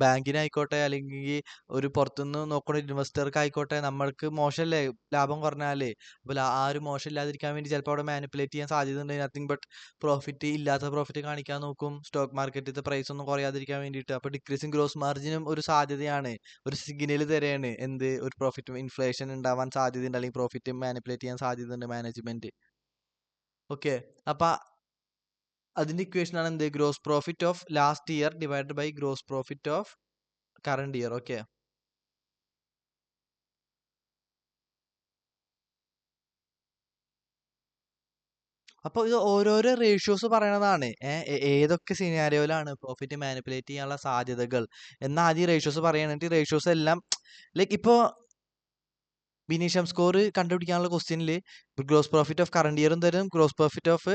ബാങ്കിനായിക്കോട്ടെ അല്ലെങ്കിൽ ഒരു പുറത്തുനിന്ന് നോക്കുന്ന ഇൻവെസ്റ്റർക്ക് ആയിക്കോട്ടെ നമ്മൾക്ക് മോശമല്ലേ ലാഭം കുറഞ്ഞാലേ. അപ്പോൾ ഒരു മോശം ഇല്ലാതിരിക്കാൻ വേണ്ടി ചിലപ്പോൾ അവിടെ മാനിപ്പുലേറ്റ് ചെയ്യാൻ സാധ്യത ഉണ്ട്. നത്തിങ് ബട്ട് ഇല്ലാത്ത പ്രോഫിറ്റ് കാണിക്കാൻ നോക്കും, സ്റ്റോക്ക് മാർക്കറ്റിലത്തെ പ്രൈസ് ഒന്നും കുറയാതിരിക്കാൻ വേണ്ടിയിട്ട്. അപ്പോൾ ഡിക്രീസിങ് ഗ്രോസ് മാർജിനും ഒരു സാധ്യതയാണ്, ഒരു സിഗ്നൽ തരെയാണ്. എന്ത്, ഒരു പ്രോഫിറ്റ് ഇൻഫ്ലേഷൻ ഉണ്ടാവാൻ സാധ്യതയുണ്ട് അല്ലെങ്കിൽ പ്രോഫിറ്റ് മാനിപ്പുലേറ്റ് ചെയ്യാൻ സാധ്യതയുണ്ട് മാനേജ്മെന്റ്. ഓക്കെ, അപ്പൊ അതിന്റെ ഇക്വേഷൻ ആണ് എന്ത്, gross profit of last year divide by gross profit of current year. Okay, അപ്പോൾ ഇത് ഓരോരോ റേഷ്യോസ് പറയണതാണ്. ഏതൊക്കെ സിനാരിയോയിലാണ് പ്രോഫിറ്റ് മാനിപ്പുലേറ്റ് ചെയ്യാനുള്ള സാധ്യതകൾ എന്നാൽ ആദ്യം റേഷ്യോസ് പറയണിട്ട് റേഷ്യോസ് എല്ലാം ലൈക്ക് ഇപ്പോൾ ബിനീഷം സ്കോർ കണ്ടുപിടിക്കാനുള്ള ക്വസ്റ്റ്യനിൽ ഗ്രോസ് പ്രോഫിറ്റ് ഓഫ് കറണ്ട് ഇയറും തരും, ഗ്രോസ് പ്രോഫിറ്റ് ഓഫ്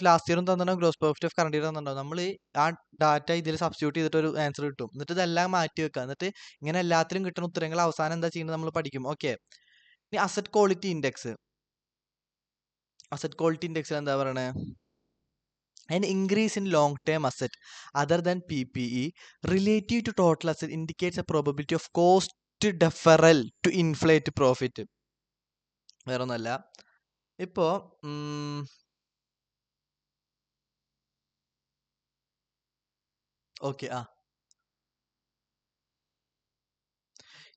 ലാസ്റ്റ് ഇയറും തന്നിട്ടുണ്ടാവും, gross profit of current year തന്നിട്ടുണ്ടാവും. നമ്മൾ ആ ഡാറ്റ ഇതിൽ സബ്സ്റ്റിറ്റ്യൂട്ട് ചെയ്തിട്ട് ഒരു ആൻസർ കിട്ടും. എന്നിട്ട് ഇതെല്ലാം മാറ്റി വെക്കുക. എന്നിട്ട് ഇങ്ങനെ എല്ലാത്തിലും കിട്ടുന്ന ഉത്തരങ്ങൾ അവസാനം എന്താ ചെയ്യുന്നത് നമ്മൾ പഠിക്കും. ഓക്കെ, ഇനി asset quality index. Asset quality ഇൻഡെക്സിൽ എന്താ പറയണേ, an increase in long-term asset other than PPE relative to total asset indicates a probability of cost deferral to inflate profit. വേറെ ഒന്നല്ല. ഇപ്പോ ഓക്കെ,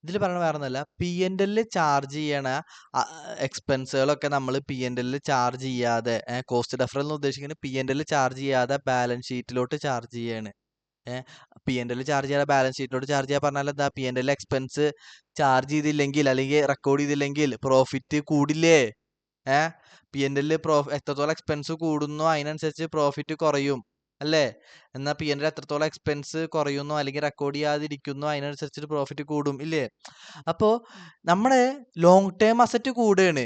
ഇതിൽ പറയണ വേറെ ഒന്നല്ല, P&L ചാർജ് ചെയ്യണ എക്സ്പെൻസുകളൊക്കെ നമ്മൾ P&L ചാർജ് ചെയ്യാതെ, കോസ്റ്റ് ഡെഫറൽ എന്ന് ഉദ്ദേശിക്കുന്നത് P&L ചാർജ് ചെയ്യാതെ ബാലൻസ് ഷീറ്റിലോട്ട് ചാർജ് ചെയ്യാണ്. P&L ചാർജ് ചെയ്യാതെ ബാലൻസ് ഷീറ്റിലോട്ട് ചാർജ് ചെയ്യാൻ പറഞ്ഞാൽ എന്താ, P&L എക്സ്പെൻസ് ചാർജ് ചെയ്തില്ലെങ്കിൽ അല്ലെങ്കിൽ റെക്കോർഡ് ചെയ്തില്ലെങ്കിൽ പ്രോഫിറ്റ് കൂടില്ലേ. P&L എത്രത്തോളം എക്സ്പെൻസ് കൂടുന്നോ അതിനനുസരിച്ച് പ്രോഫിറ്റ് കുറയും അല്ലേ. എന്നാൽ P&L എത്രത്തോളം എക്സ്പെൻസ് കുറയുന്നോ അല്ലെങ്കിൽ റെക്കോർഡ് ചെയ്യാതിരിക്കുന്നോ അതിനനുസരിച്ചിട്ട് പ്രോഫിറ്റ് കൂടും ഇല്ലേ. അപ്പോൾ നമ്മുടെ ലോങ് ടേം അസറ്റ് കൂടുകയാണ്.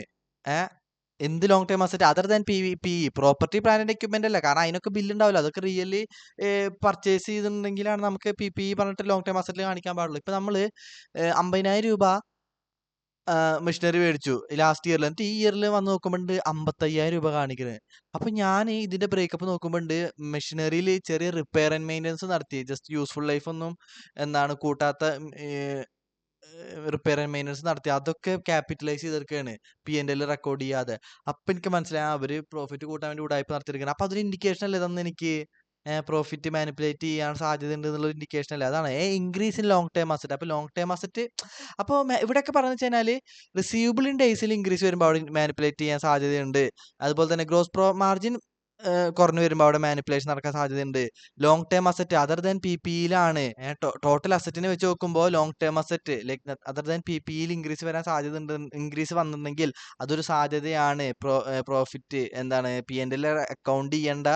എന്ത് long term asset other than PE, property plant and equipment അല്ല. കാരണം അതിനൊക്കെ ബില്ല് ഉണ്ടാവില്ല, അതൊക്കെ റിയലി പർച്ചേസ് ചെയ്തിട്ടുണ്ടെങ്കിലാണ് നമുക്ക് PPE പറഞ്ഞിട്ട് ലോങ് ടേം അസറ്റിൽ കാണിക്കാൻ പാടുള്ളൂ. ഇപ്പൊ നമ്മൾ 50,000 രൂപ മെഷീനറി മേടിച്ചു ലാസ്റ്റ് ഇയറിൽ, എന്നിട്ട് ഈ ഇയറിൽ വന്ന് നോക്കുമ്പോൾ 55,000 രൂപ കാണിക്കുന്നത്. അപ്പൊ ഞാൻ ഇതിന്റെ ബ്രേക്കപ്പ് നോക്കുമ്പോൾ മെഷീനറിയിൽ ചെറിയ റിപ്പയർ ആൻഡ് മെയിൻ്റെനൻസ് നടത്തി, ജസ്റ്റ് യൂസ്ഫുൾ ലൈഫ് ഒന്നും കൂട്ടാത്ത റിപ്പയർ ആൻഡ് മെയിൻ്റനൻസ് നടത്തി അതൊക്കെ ക്യാപിറ്റലൈസ് ചെയ്തെടുക്കുകയാണ് P&L റെക്കോർഡ് ചെയ്യാതെ. അപ്പൊ എനിക്ക് മനസ്സിലായി അവര് പ്രോഫിറ്റ് കൂട്ടാൻ വേണ്ടി ഉടായ്പ നടത്തിയെടുക്കണം. അപ്പൊ അതൊരു ഇൻഡിക്കേഷൻ അല്ലേ തന്നെ എനിക്ക് പ്രോഫിറ്റ് മാനിപ്പുലേറ്റ് ചെയ്യാൻ സാധ്യത ഉണ്ട് എന്നുള്ള ഇൻഡിക്കേഷൻ അല്ലേ. അതാണ് increase in long term asset. അപ്പൊ ലോങ് ടേം അസറ്റ് അപ്പോൾ ഇവിടെയൊക്കെ പറഞ്ഞു വെച്ച് കഴിഞ്ഞാൽ റിസീവബിൾ ഇൻ ഡേയ്സിൽ ഇൻക്രീസ് വരുമ്പോൾ അവിടെ മാനിപ്പുലേറ്റ് ചെയ്യാൻ സാധ്യതയുണ്ട്. അതുപോലെ തന്നെ ഗ്രോസ് മാർജിൻ കുറഞ്ഞു വരുമ്പോൾ അവിടെ മാനിപ്പുലേഷൻ നടക്കാൻ സാധ്യതയുണ്ട്. Long term asset other than PPEയിലാണ് ടോട്ടൽ അസറ്റിനെ വെച്ച് നോക്കുമ്പോൾ long term asset like other than PPEയിൽ ഇൻക്രീസ് വരാൻ സാധ്യത ഉണ്ട്. ഇൻക്രീസ് വന്നിട്ടുണ്ടെങ്കിൽ അതൊരു സാധ്യതയാണ്. പ്രോഫിറ്റ് എന്താണ് P&L അക്കൗണ്ട് ചെയ്യേണ്ട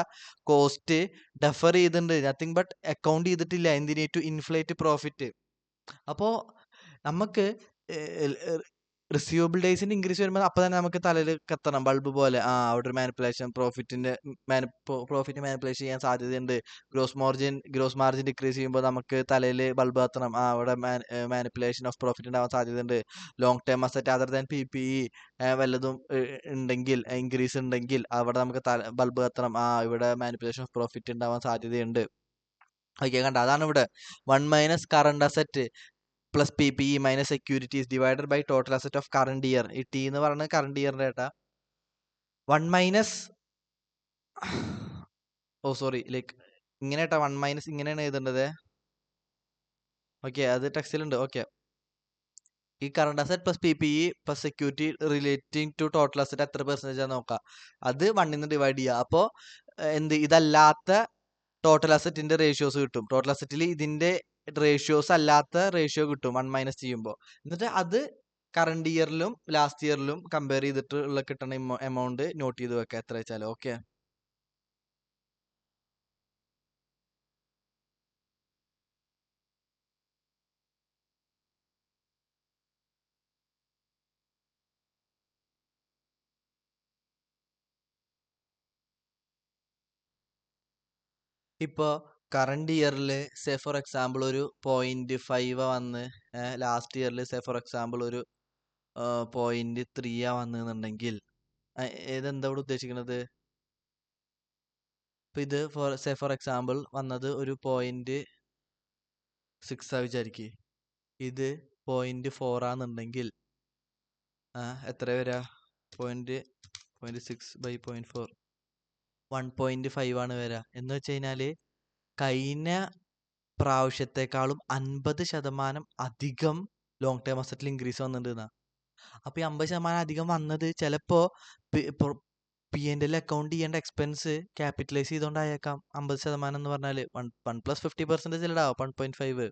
കോസ്റ്റ് ഡെഫർ ചെയ്തിട്ടുണ്ട്. നത്തിങ് ബട്ട് അക്കൗണ്ട് ചെയ്തിട്ടില്ല എന്തിനു ടു ഇൻഫ്ലേറ്റ് പ്രോഫിറ്റ്. അപ്പോൾ നമുക്ക് റിസീവബിൾ ഡേയ്സിന്റെ ഇൻക്രീസ് വരുമ്പോൾ അപ്പൊ തന്നെ നമുക്ക് തലയിൽ കത്തണം ബൾബ് പോലെ. അവിടെ ഒരു മാനിപ്പുലേഷൻ പ്രോഫിറ്റ് മാനിപ്പുലേഷൻ ചെയ്യാൻ സാധ്യതയുണ്ട്. ഗ്രോസ് മാർജിൻ ഡിക്രീസ് ചെയ്യുമ്പോൾ നമുക്ക് തലയിൽ ബൾബ് കത്തണം. അവിടെ മാനിപ്പുലേഷൻ ഓഫ് പ്രോഫിറ്റ് ഉണ്ടാവാൻ സാധ്യതയുണ്ട്. Long term asset other than PPE വല്ലതും ഉണ്ടെങ്കിൽ ഇൻക്രീസ് ഉണ്ടെങ്കിൽ അവിടെ നമുക്ക് ബൾബ് കത്തണം. ഇവിടെ മാനിപ്പുലേഷൻ ഓഫ് പ്രോഫിറ്റ് ഉണ്ടാവാൻ സാധ്യതയുണ്ട്. ഓക്കെ, കണ്ട അതാണ് ഇവിടെ 1 minus current asset plus PPE minus securities divided by total asset of current year. ഈ T എന്ന് പറയുന്നത് കറണ്ട് ഇയറിന്റെ ഏട്ടാ. 1 മൈനസ് ലൈക്ക് ഇങ്ങനെ ഏട്ടാ 1 മൈനസ് ഇങ്ങനെയാണ് എഴുതേണ്ടത്. ഓക്കെ, അത് ടെക്സ്റ്റിലുണ്ട്. ഓക്കെ, ഈ current asset plus PPE plus security relating to total asset എത്ര പെർസെൻറ്റേജ് ആണ് നോക്കാം. അത് 1 ഡിവൈഡ് ചെയ്യുക. അപ്പോൾ ഇതല്ലാത്ത ടോട്ടൽ അസറ്റിന്റെ റേഷ്യോസ് കിട്ടും. ടോട്ടൽ അസറ്റിൽ ഇതിന്റെ റേഷ്യോസ് അല്ലാത്ത റേഷ്യോ കിട്ടും 1 മൈനസ് ചെയ്യുമ്പോൾ. എന്നിട്ട് അത് കറണ്ട് ഇയറിലും ലാസ്റ്റ് ഇയറിലും കമ്പയർ ചെയ്തിട്ട് ഉള്ള കിട്ടുന്ന എമൗണ്ട് നോട്ട് ചെയ്ത് വെക്കുക എത്ര വെച്ചാൽ. ഓക്കെ, ഇപ്പോൾ കറണ്ട് ഇയറിൽ സേ ഫോർ എക്സാമ്പിൾ ഒരു 0.5 വന്ന് ലാസ്റ്റ് ഇയറിൽ സേ ഫോർ എക്സാമ്പിൾ ഒരു 0.3 വന്നെന്നുണ്ടെങ്കിൽ ഏതെന്താ ഇവിടെ ഉദ്ദേശിക്കുന്നത്? ഇപ്പൊ ഇത് സേ ഫോർ എക്സാമ്പിൾ വന്നത് ഒരു 0.6 വിചാരിക്കുക. ഇത് 0.4 ആണെന്നുണ്ടെങ്കിൽ എത്ര വരാ? 0.6 ബൈ 0.4 1.5 ആണ് വരാ. എന്ന് വെച്ച് കഴിഞ്ഞാല് കഴിഞ്ഞ പ്രാവശ്യത്തെക്കാളും 50% അധികം ലോങ് ടേം അസറ്റിൽ ഇൻക്രീസ് വന്നിട്ടുണ്ട്. അപ്പൊ ഈ 50% അധികം വന്നത് ചിലപ്പോ P&L അക്കൗണ്ട് ചെയ്യേണ്ട എക്സ്പെൻസ് ക്യാപിറ്റലൈസ് ചെയ്തോണ്ടായേക്കാം. 50% എന്ന് പറഞ്ഞാല് 1 പ്ലസ് 50% അല്ലടാ 1.5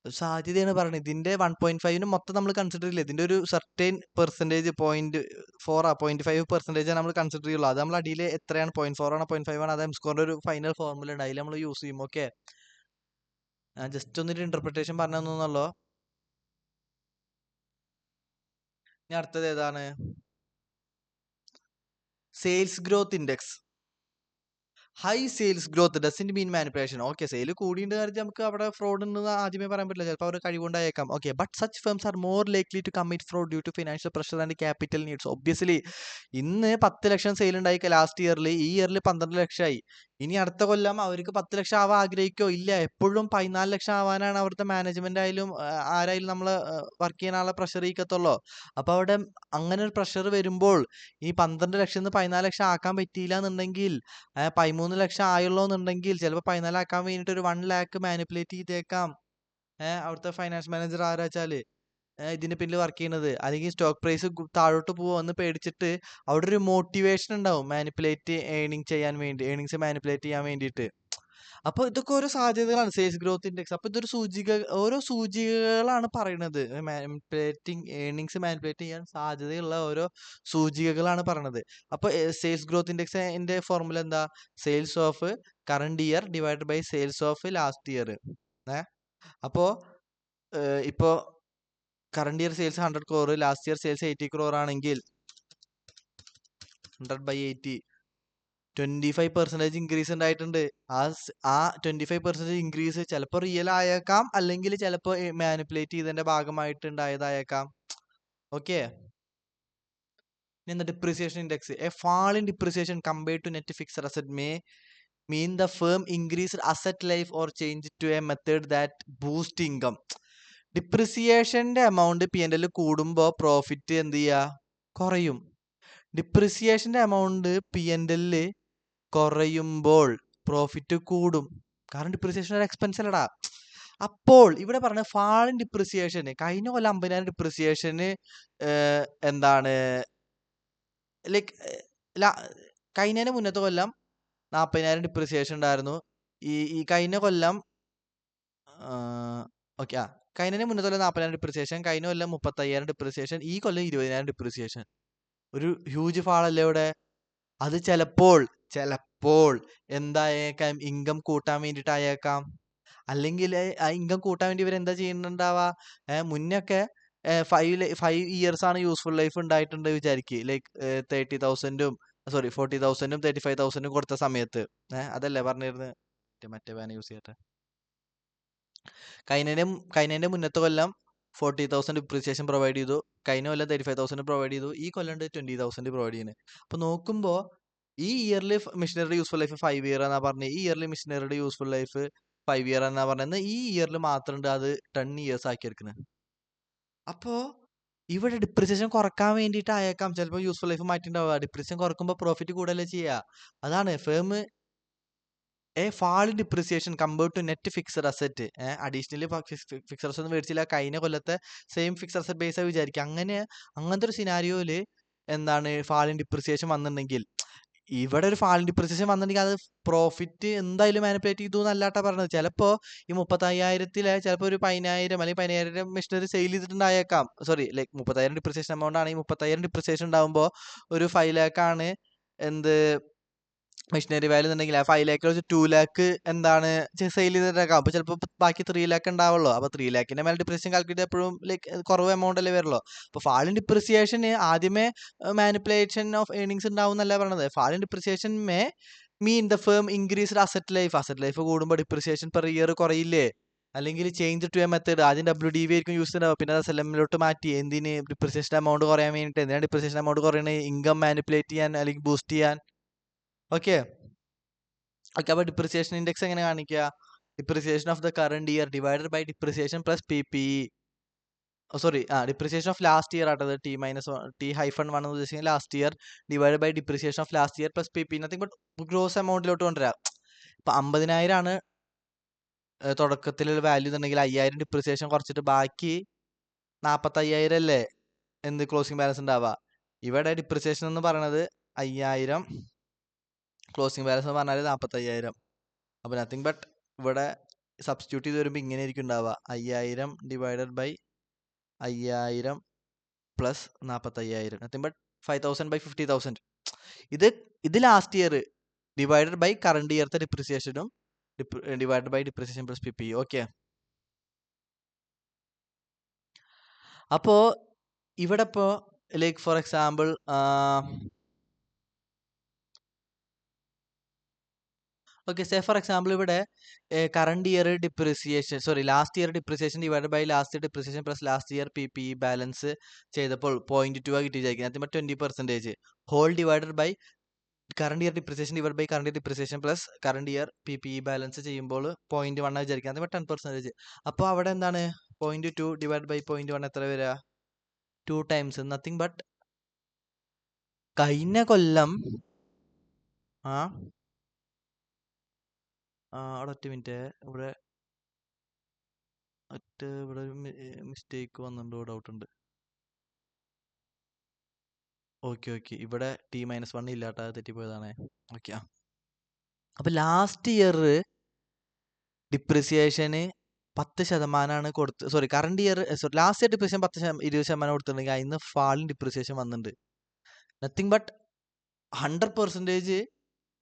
സാധ്യതയാണ് പറയുന്നത്. ഇതിന്റെ 1.5 മൊത്തം നമ്മൾ കൺസിഡർ ചെയ്യില്ല. ഇതിന്റെ ഒരു സർട്ടൈൻ പെർസെന്റേജ് 0.5% നമ്മൾ കൺസിഡർ ചെയ്യുള്ളൂ. അത് നമ്മൾ അടിയിൽ എത്രയാണ് 0.4 ആണോ 0.5 ആണോ അത് എംസ്കോറിന്റെ ഒരു ഫൈനൽ ഫോർമുല ഉണ്ട്, അതിൽ നമ്മൾ യൂസ് ചെയ്യും. ഓക്കെ, ജസ്റ്റ് ഒന്നൊരു ഇന്റർപ്രിട്ടേഷൻ പറഞ്ഞു തന്നുള്ളൂ. ഇനി അടുത്തത് ഏതാണ്? Sales growth index. High sales growth doesn't mean manipulation. Okay, sale കൂടിയിട്ട് കാര്യം നമുക്ക് അവിടെ ഫ്രോഡ് ഉണ്ടെന്ന് ആദ്യമേ പറയാൻ പറ്റില്ല. ചിലപ്പോൾ അവർ കഴിവുണ്ടായേക്കാം. Okay, but such firms are more likely to commit fraud due to financial pressure and capital needs. Obviously ഇന്ന് 10 ലക്ഷം സെയിൽ ഉണ്ടായി ലാസ്റ്റ് ഇയറിൽ, ഈ ഇയറിൽ 12 ലക്ഷമായി. ഇനി അടുത്ത കൊല്ലം അവർക്ക് 10 ലക്ഷം ആവാൻ ആഗ്രഹിക്കോ? ഇല്ല, എപ്പോഴും 14 ലക്ഷം ആവാനാണ് അവിടുത്തെ മാനേജ്മെന്റ് ആയാലും ആരായാലും നമ്മൾ വർക്ക് ചെയ്യാൻ ആളെ പ്രഷർ ചെയ്യിക്കത്തുള്ളൂ. അപ്പൊ അവിടെ അങ്ങനെ ഒരു പ്രഷർ വരുമ്പോൾ ഈ 12 ലക്ഷം 14 ലക്ഷം ആക്കാൻ പറ്റിയില്ല എന്നുണ്ടെങ്കിൽ 13 ലക്ഷം ആയുള്ളൂ എന്നുണ്ടെങ്കിൽ ചിലപ്പോൾ 14 ആക്കാൻ വേണ്ടിയിട്ട് ഒരു 1 lakh മാനിപ്പുലേറ്റ് ചെയ്തേക്കാം. അവിടുത്തെ ഫൈനാൻസ് മാനേജർ ആരാ വെച്ചാല് ഇതിന്റെ പിന്നിൽ വർക്ക് ചെയ്യുന്നത്. അല്ലെങ്കിൽ സ്റ്റോക്ക് പ്രൈസ് താഴോട്ട് പോവെന്ന് പേടിച്ചിട്ട് അവിടെ ഒരു മോട്ടിവേഷൻ ഉണ്ടാവും മാനിപ്പുലേറ്റ് ഏണിങ്സ് മാനിപ്പുലേറ്റ് ചെയ്യാൻ വേണ്ടിയിട്ട്. അപ്പൊ ഇതൊക്കെ ഓരോ സാധ്യതകളാണ് സെയിൽസ് ഗ്രോത്ത് ഇൻഡെക്സ്. അപ്പൊ ഇതൊരു ഓരോ സൂചികകളാണ് പറയുന്നത്. ഏണിങ്സ് മാനിപ്പുലേറ്റ് ചെയ്യാൻ സാധ്യതയുള്ള ഓരോ സൂചികകളാണ് പറയണത്. അപ്പൊ സെയിൽസ് ഗ്രോത്ത് ഇൻഡെക്സിന്റെ ഫോർമുല എന്താ? Sales of current year divided by sales of last year. അപ്പോ ഇപ്പോ current year sales 100 crore, last year sales 80 crore ആണെങ്കിൽ 100/80 25% ഇൻക്രീസ് ഉണ്ടായിട്ടുണ്ട്. ആ 25% ഇൻക്രീസ് ചിലപ്പോൾ റിയൽ ആയേക്കാം, അല്ലെങ്കിൽ ചിലപ്പോൾ മാനിപ്പുലേറ്റ് ചെയ്തതിന്റെ ഭാഗമായിട്ട് ഉണ്ടായതായേക്കാം. Okay, depreciation index. A fall in depreciation compared to net fixed asset may mean the firm increased asset life or change to a method that boost income. ഡിപ്രിസിയേഷന്റെ എമൗണ്ട് P&L കൂടുമ്പോൾ profit എന്ത് ചെയ്യുക, കുറയും. ഡിപ്രിസിയേഷന്റെ amount P&L കുറയുമ്പോൾ profit കൂടും. കാരണം depreciation ഒരു expense അല്ലടാ. അപ്പോൾ ഇവിടെ പറഞ്ഞ ഫാൾ ഇൻ ഡിപ്രിസിയേഷന് കഴിഞ്ഞ കൊല്ലം 50,000 ഡിപ്രിസിയേഷന് എന്താണ് ലൈക്ക് കഴിഞ്ഞതിന് മുന്നത്തെ കൊല്ലം 40,000 ഡിപ്രിസിയേഷൻ ഉണ്ടായിരുന്നു. ഈ കഴിഞ്ഞ കൊല്ലം ഓക്കെ കഴിഞ്ഞതിന് മുന്നത്തെ കൊല്ലം 40,000 ഡിപ്രിസിയേഷൻ, കഴിഞ്ഞ കൊല്ലം 35,000 ഡിപ്രിസിയേഷൻ, ഈ കൊല്ലം 20,000 ഡിപ്രിസിയേഷൻ. ഒരു ഹ്യൂജ് ഫാളല്ലേ ഇവിടെ. അത് ചിലപ്പോൾ എന്തായേക്കാം, ഇൻകം കൂട്ടാൻ വേണ്ടിയിട്ടായേക്കാം. അല്ലെങ്കിൽ ആ ഇൻകം കൂട്ടാൻ വേണ്ടി ഇവരെന്താ ചെയ്യുന്നുണ്ടാവാ, മുന്നൊക്കെ 5 ഇയേഴ്സ് ആണ് യൂസ്ഫുൾ ലൈഫ് ഉണ്ടായിട്ടുണ്ട് വിചാരിക്കുക. ലൈക്ക് 30,000-ഉം 40,000-ഉം 35,000-ഉം കൊടുത്ത സമയത്ത് അതല്ലേ പറഞ്ഞിരുന്നത്. മറ്റേ പാൻ യൂസ് ചെയ്യട്ടെ. കഴിഞ്ഞതിന്റെ മുന്നത്തെ കൊല്ലം 40,000 ഡിപ്രിസിയേഷൻ പ്രൊവൈഡ് ചെയ്തു, കഴിഞ്ഞ കൊല്ലം 35,000 പ്രൊവൈഡ് ചെയ്തു, ഈ കൊല്ലം 20,000 പ്രൊവൈഡ് ചെയ്യുന്നത്. അപ്പൊ നോക്കുമ്പോ ഈ ഇയർലി മിഷനറിയുടെ യൂസ്ഫുൾ ലൈഫ് 5 ഇയർ എന്നാ പറഞ്ഞത്, ഈ ഇയർലി മിഷനറിയുടെ യൂസ്ഫുൾ ലൈഫ് 5 ഇയർ എന്നാ പറഞ്ഞത്, ഈ ഇയറിൽ മാത്രം ഉണ്ട് അത് 10 ഇയേഴ്സ് ആക്കി എടുക്കുന്നത്. അപ്പോ ഇവിടെ ഡിപ്രിസിയേഷൻ കുറക്കാൻ വേണ്ടിയിട്ട് അയക്കാം ചിലപ്പോൾ യൂസ്ഫുൾ ലൈഫ് മാറ്റിണ്ടാവുക. ഡിപ്രിസിയേഷൻ കുറക്കുമ്പോൾ പ്രോഫിറ്റ് കൂടുതലേ ചെയ്യുക. അതാണ് firm fall in depreciation compared to net fixed asset. Additionally fixed asset ഒന്നും മേടിച്ചില്ല, കഴിഞ്ഞ കൊല്ലത്തെ സെയിം ഫിക്സഡ് അസറ്റ് ബേസ് വിചാരിക്കുക. അങ്ങനത്തെ ഒരു സിനാരിയോയില് എന്താണ് ഫാൾ ഇൻ ഡിപ്രിസിയേഷൻ വന്നിട്ടുണ്ടെങ്കിൽ, ഇവിടെ ഒരു ഫാൾ ഇൻ ഡിപ്രിസിയേഷൻ വന്നിട്ടുണ്ടെങ്കിൽ അത് പ്രോഫിറ്റ് എന്തായാലും മാനിപ്പുലേറ്റ് ചെയ്തു എന്നല്ലാട്ടാ പറഞ്ഞത്. ചിലപ്പോൾ ഈ 35,000-ലെ ചിലപ്പോൾ ഒരു 10,000 അല്ലെങ്കിൽ 15,000 മെഷീനറി സെയിൽ ചെയ്തിട്ടുണ്ടായേക്കാം. ലൈക്ക് 30,000 ഡിപ്രിസിയേഷൻ എമൗണ്ട് ആണെങ്കിൽ 30,000 ഡിപ്രിസിയേഷൻ ഉണ്ടാകുമ്പോൾ ഒരു 5 lakh ആണ് എന്ത് മെഷീനറി വാല്യൂ എന്നുണ്ടെങ്കിൽ ആ 5 lakh വെച്ച് 2 lakh എന്താണ് സെയിൽ ചെയ്തിട്ടേക്കാം. അപ്പൊ ചിലപ്പോൾ ബാക്കി 3 lakh ഉണ്ടാവുള്ളൂ. അപ്പൊ 3 lakhന്റെ മേലെ ഡിപ്രിസിയേഷൻ കാൽക്കുലേറ്റ് എപ്പോഴും ലൈക്ക് കുറവ് എമൗണ്ട് അല്ലേ വരുള്ളൂ. അപ്പൊ ഫാൾ ഇൻ ഡിപ്രിസിയേഷന് ആദ്യമേ മാനിപ്പുലേഷൻ ഓഫ് ഏർണിംഗ്സ് ഉണ്ടാവും എന്നല്ല പറഞ്ഞത്. Fall in depreciation mean the firm increased asset life കൂടുമ്പോൾ ഡിപ്രിസിയേഷൻ പെർ ഇയർ കുറയില്ലേ. അല്ലെങ്കിൽ ചേഞ്ച് ടു എ മെത്തേഡ്, ആദ്യം WDV ആയിരിക്കും യൂസ് ചെയ്യുന്നത്, പിന്നെ അത് SLM-ലോട്ട് മാറ്റി. എന്തിന്? ഡിപ്രിസിയേഷൻ എമൗണ്ട് കുറയാൻ വേണ്ടിയിട്ട്. എന്തിനാണ് ഡിപ്രിസിയേഷൻ എമൗണ്ട് കുറയണത്? ഇൻകം മാനിപ്പുലേറ്റ് ചെയ്യാൻ അല്ലെങ്കിൽ ബൂസ്റ്റ് ചെയ്യാൻ. ഓക്കെ അപ്പൊ ഡിപ്രിസിയേഷൻ ഇൻഡെക്സ് എങ്ങനെ കാണിക്കുക? Depreciation of the current year divided by depreciation plus PPE. Depreciation of last year ആട്ടത് T-1 എന്ന് ഉദ്ദേശിക്കുന്നത് last year divide by depreciation of last year plus PPE. Nothing but gross എമൗണ്ടിലോട്ട് കൊണ്ടുവരാം. ഇപ്പൊ 50,000 ആണ് തുടക്കത്തിലുള്ള വാല്യൂ എന്നുണ്ടെങ്കിൽ 5,000 ഡിപ്രിസിയേഷൻ കുറച്ചിട്ട് ബാക്കി 45,000 അല്ലേ എന്ത് ക്ലോസിംഗ് ബാലൻസ് ഉണ്ടാവുക. ഇവിടെ ഡിപ്രിസിയേഷൻ എന്ന് പറയുന്നത് 5,000, ക്ലോസിംഗ് ബാലൻസ് എന്ന് പറഞ്ഞാൽ 45,000. അപ്പൊ നത്തിങ് ബട്ട് ഇവിടെ സബ്സ്റ്റിറ്റ്യൂട്ട് ചെയ്ത് വരുമ്പോൾ ഇങ്ങനെ ആയിരിക്കും ഉണ്ടാവുക, 5,000 divided by 5,000 plus 45,000, nothing but 5,000 by 50,000. ഇത് last year divided by current ഇയർത്തെ ഡിപ്രിസിയേഷനും divided by depreciation plus PPE. Okay അപ്പോ ഇവിടെ ഇപ്പോ like for example say for example ഇവിടെ current year depreciation last year depreciation divide by last year depreciation plus last year PPE balance ചെയ്തപ്പോൾ 0.2 കിട്ടി വിചാരിക്കുന്നത്. 20% whole divided by current year depreciation divide by current depreciation plus current year PPE balance ചെയ്യുമ്പോൾ 0.1 വിചാരിക്കുന്നത്. 10%. അപ്പോൾ അവിടെ എന്താണ് 0.2 divide by 0.1 എത്ര വരിക? 2 times. നത്തിങ് ബട്ട് കഴിഞ്ഞ കൊല്ലം അവിടെ ഒറ്റ മിനിറ്റ്, ഇവിടെ ഒരു മിസ്റ്റേക്ക് വന്നിട്ടുണ്ടോ? ഡൗട്ട് ഉണ്ട്. ഓക്കെ ഇവിടെ T-1 ഇല്ലാട്ട, തെറ്റിപ്പോയതാണേ. ഓക്കെ അപ്പൊ ലാസ്റ്റ് ഇയർ ഡിപ്രിസിയേഷന് 10% കൊടുത്ത് current year last year depreciation 20% കൊടുത്തിട്ടുണ്ടെങ്കിൽ അതിന് ഫാളിൻ ഡിപ്രിസിയേഷൻ വന്നിട്ടുണ്ട്. നത്തിങ് ബട്ട് 100%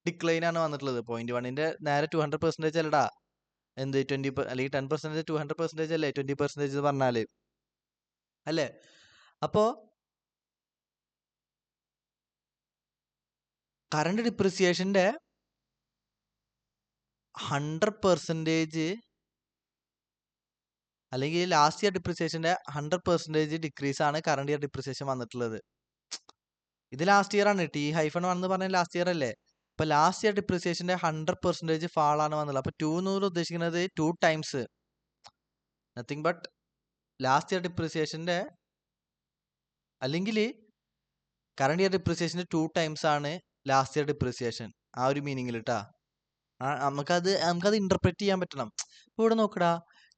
ഡിക്ലൈൻ ആണ് വന്നിട്ടുള്ളത്. 0.1ന്റെ നേരെ 200% അല്ലടാ, എന്ത് 20 അല്ലെങ്കിൽ 10% 200% അല്ലേ 20% പറഞ്ഞാല് അല്ലേ? അപ്പോ കറണ്ട് ഡിപ്രിസിയേഷന്റെ 100% അല്ലെങ്കിൽ ലാസ്റ്റ് ഇയർ ഡിപ്രിസിയേഷന്റെ 100% ഡിക്രീസ് ആണ് കറണ്ട് ഇയർ ഡിപ്രിസിയേഷൻ വന്നിട്ടുള്ളത്. ഇത് ലാസ്റ്റ് ഇയർ ആണ്. T-1 എന്ന് പറഞ്ഞാൽ ലാസ്റ്റ് ഇയർ അല്ലേ? അപ്പൊ ലാസ്റ്റ് ഇയർ ഡിപ്രിസിയേഷന്റെ 100% ഫാൾ ആണ് വന്നുള്ളത്. അപ്പൊ 2 എന്ന് ഉദ്ദേശിക്കുന്നത് 2 times, nothing but last year ഡിപ്രിസിയേഷന്റെ അല്ലെങ്കിൽ കറണ്ട് ഇയർ ഡിപ്രിസിയേഷന്റെ 2 ടൈംസ് ആണ് ലാസ്റ്റ് ഇയർ ഡിപ്രിസിയേഷൻ. ആ ഒരു മീനിങ്ങിൽ ട്ടാ. നമുക്കത് ഇന്റർപ്രറ്റ് ചെയ്യാൻ പറ്റണം. ഇപ്പൊ ഇവിടെ നോക്കടാ,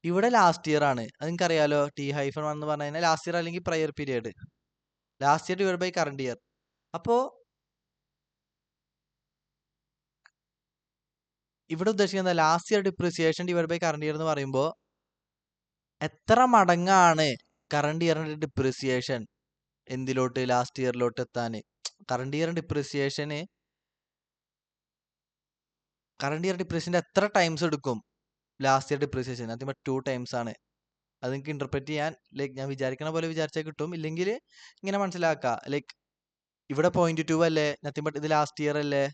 ഇവിടെ ലാസ്റ്റ് ഇയർ ആണ്. അത് നിങ്ങൾക്കറിയാലോ, T-1 എന്ന് പറഞ്ഞു കഴിഞ്ഞാൽ ലാസ്റ്റ് ഇയർ അല്ലെങ്കിൽ prior period. Last year divide by current year. അപ്പോ ഇവിടെ ഉദ്ദേശിക്കുന്നത് last year depreciation divide by current year എന്ന് പറയുമ്പോൾ എത്ര മടങ്ങാണ് കറണ്ട് ഇയറിന്റെ ഡിപ്രിസിയേഷൻ എന്തിലോട്ട് ലാസ്റ്റ് ഇയറിലോട്ട് എത്താൻ. കറണ്ട് ഇയർ ഡിപ്രിസിയേഷന് കറണ്ട് ഇയർ ഡിപ്രിസിയേഷന്റെ എത്ര ടൈംസ് എടുക്കും ലാസ്റ്റ് ഇയർ ഡിപ്രിസിയേഷൻ? അതിന് 2 ടൈംസ് ആണ്. അത് നിങ്ങൾക്ക് ഇന്റർപ്രറ്റ് ചെയ്യാൻ ലൈക്ക് ഞാൻ വിചാരിക്കണ പോലെ വിചാരിച്ചാൽ കിട്ടും. ഇല്ലെങ്കിൽ ഇങ്ങനെ മനസ്സിലാക്കുക, ലൈക്ക് ഇവിടെ 0.2 അല്ലേ, നത്തിങ് ബട്ട് ഇത് ലാസ്റ്റ് ഇയർ അല്ലേ,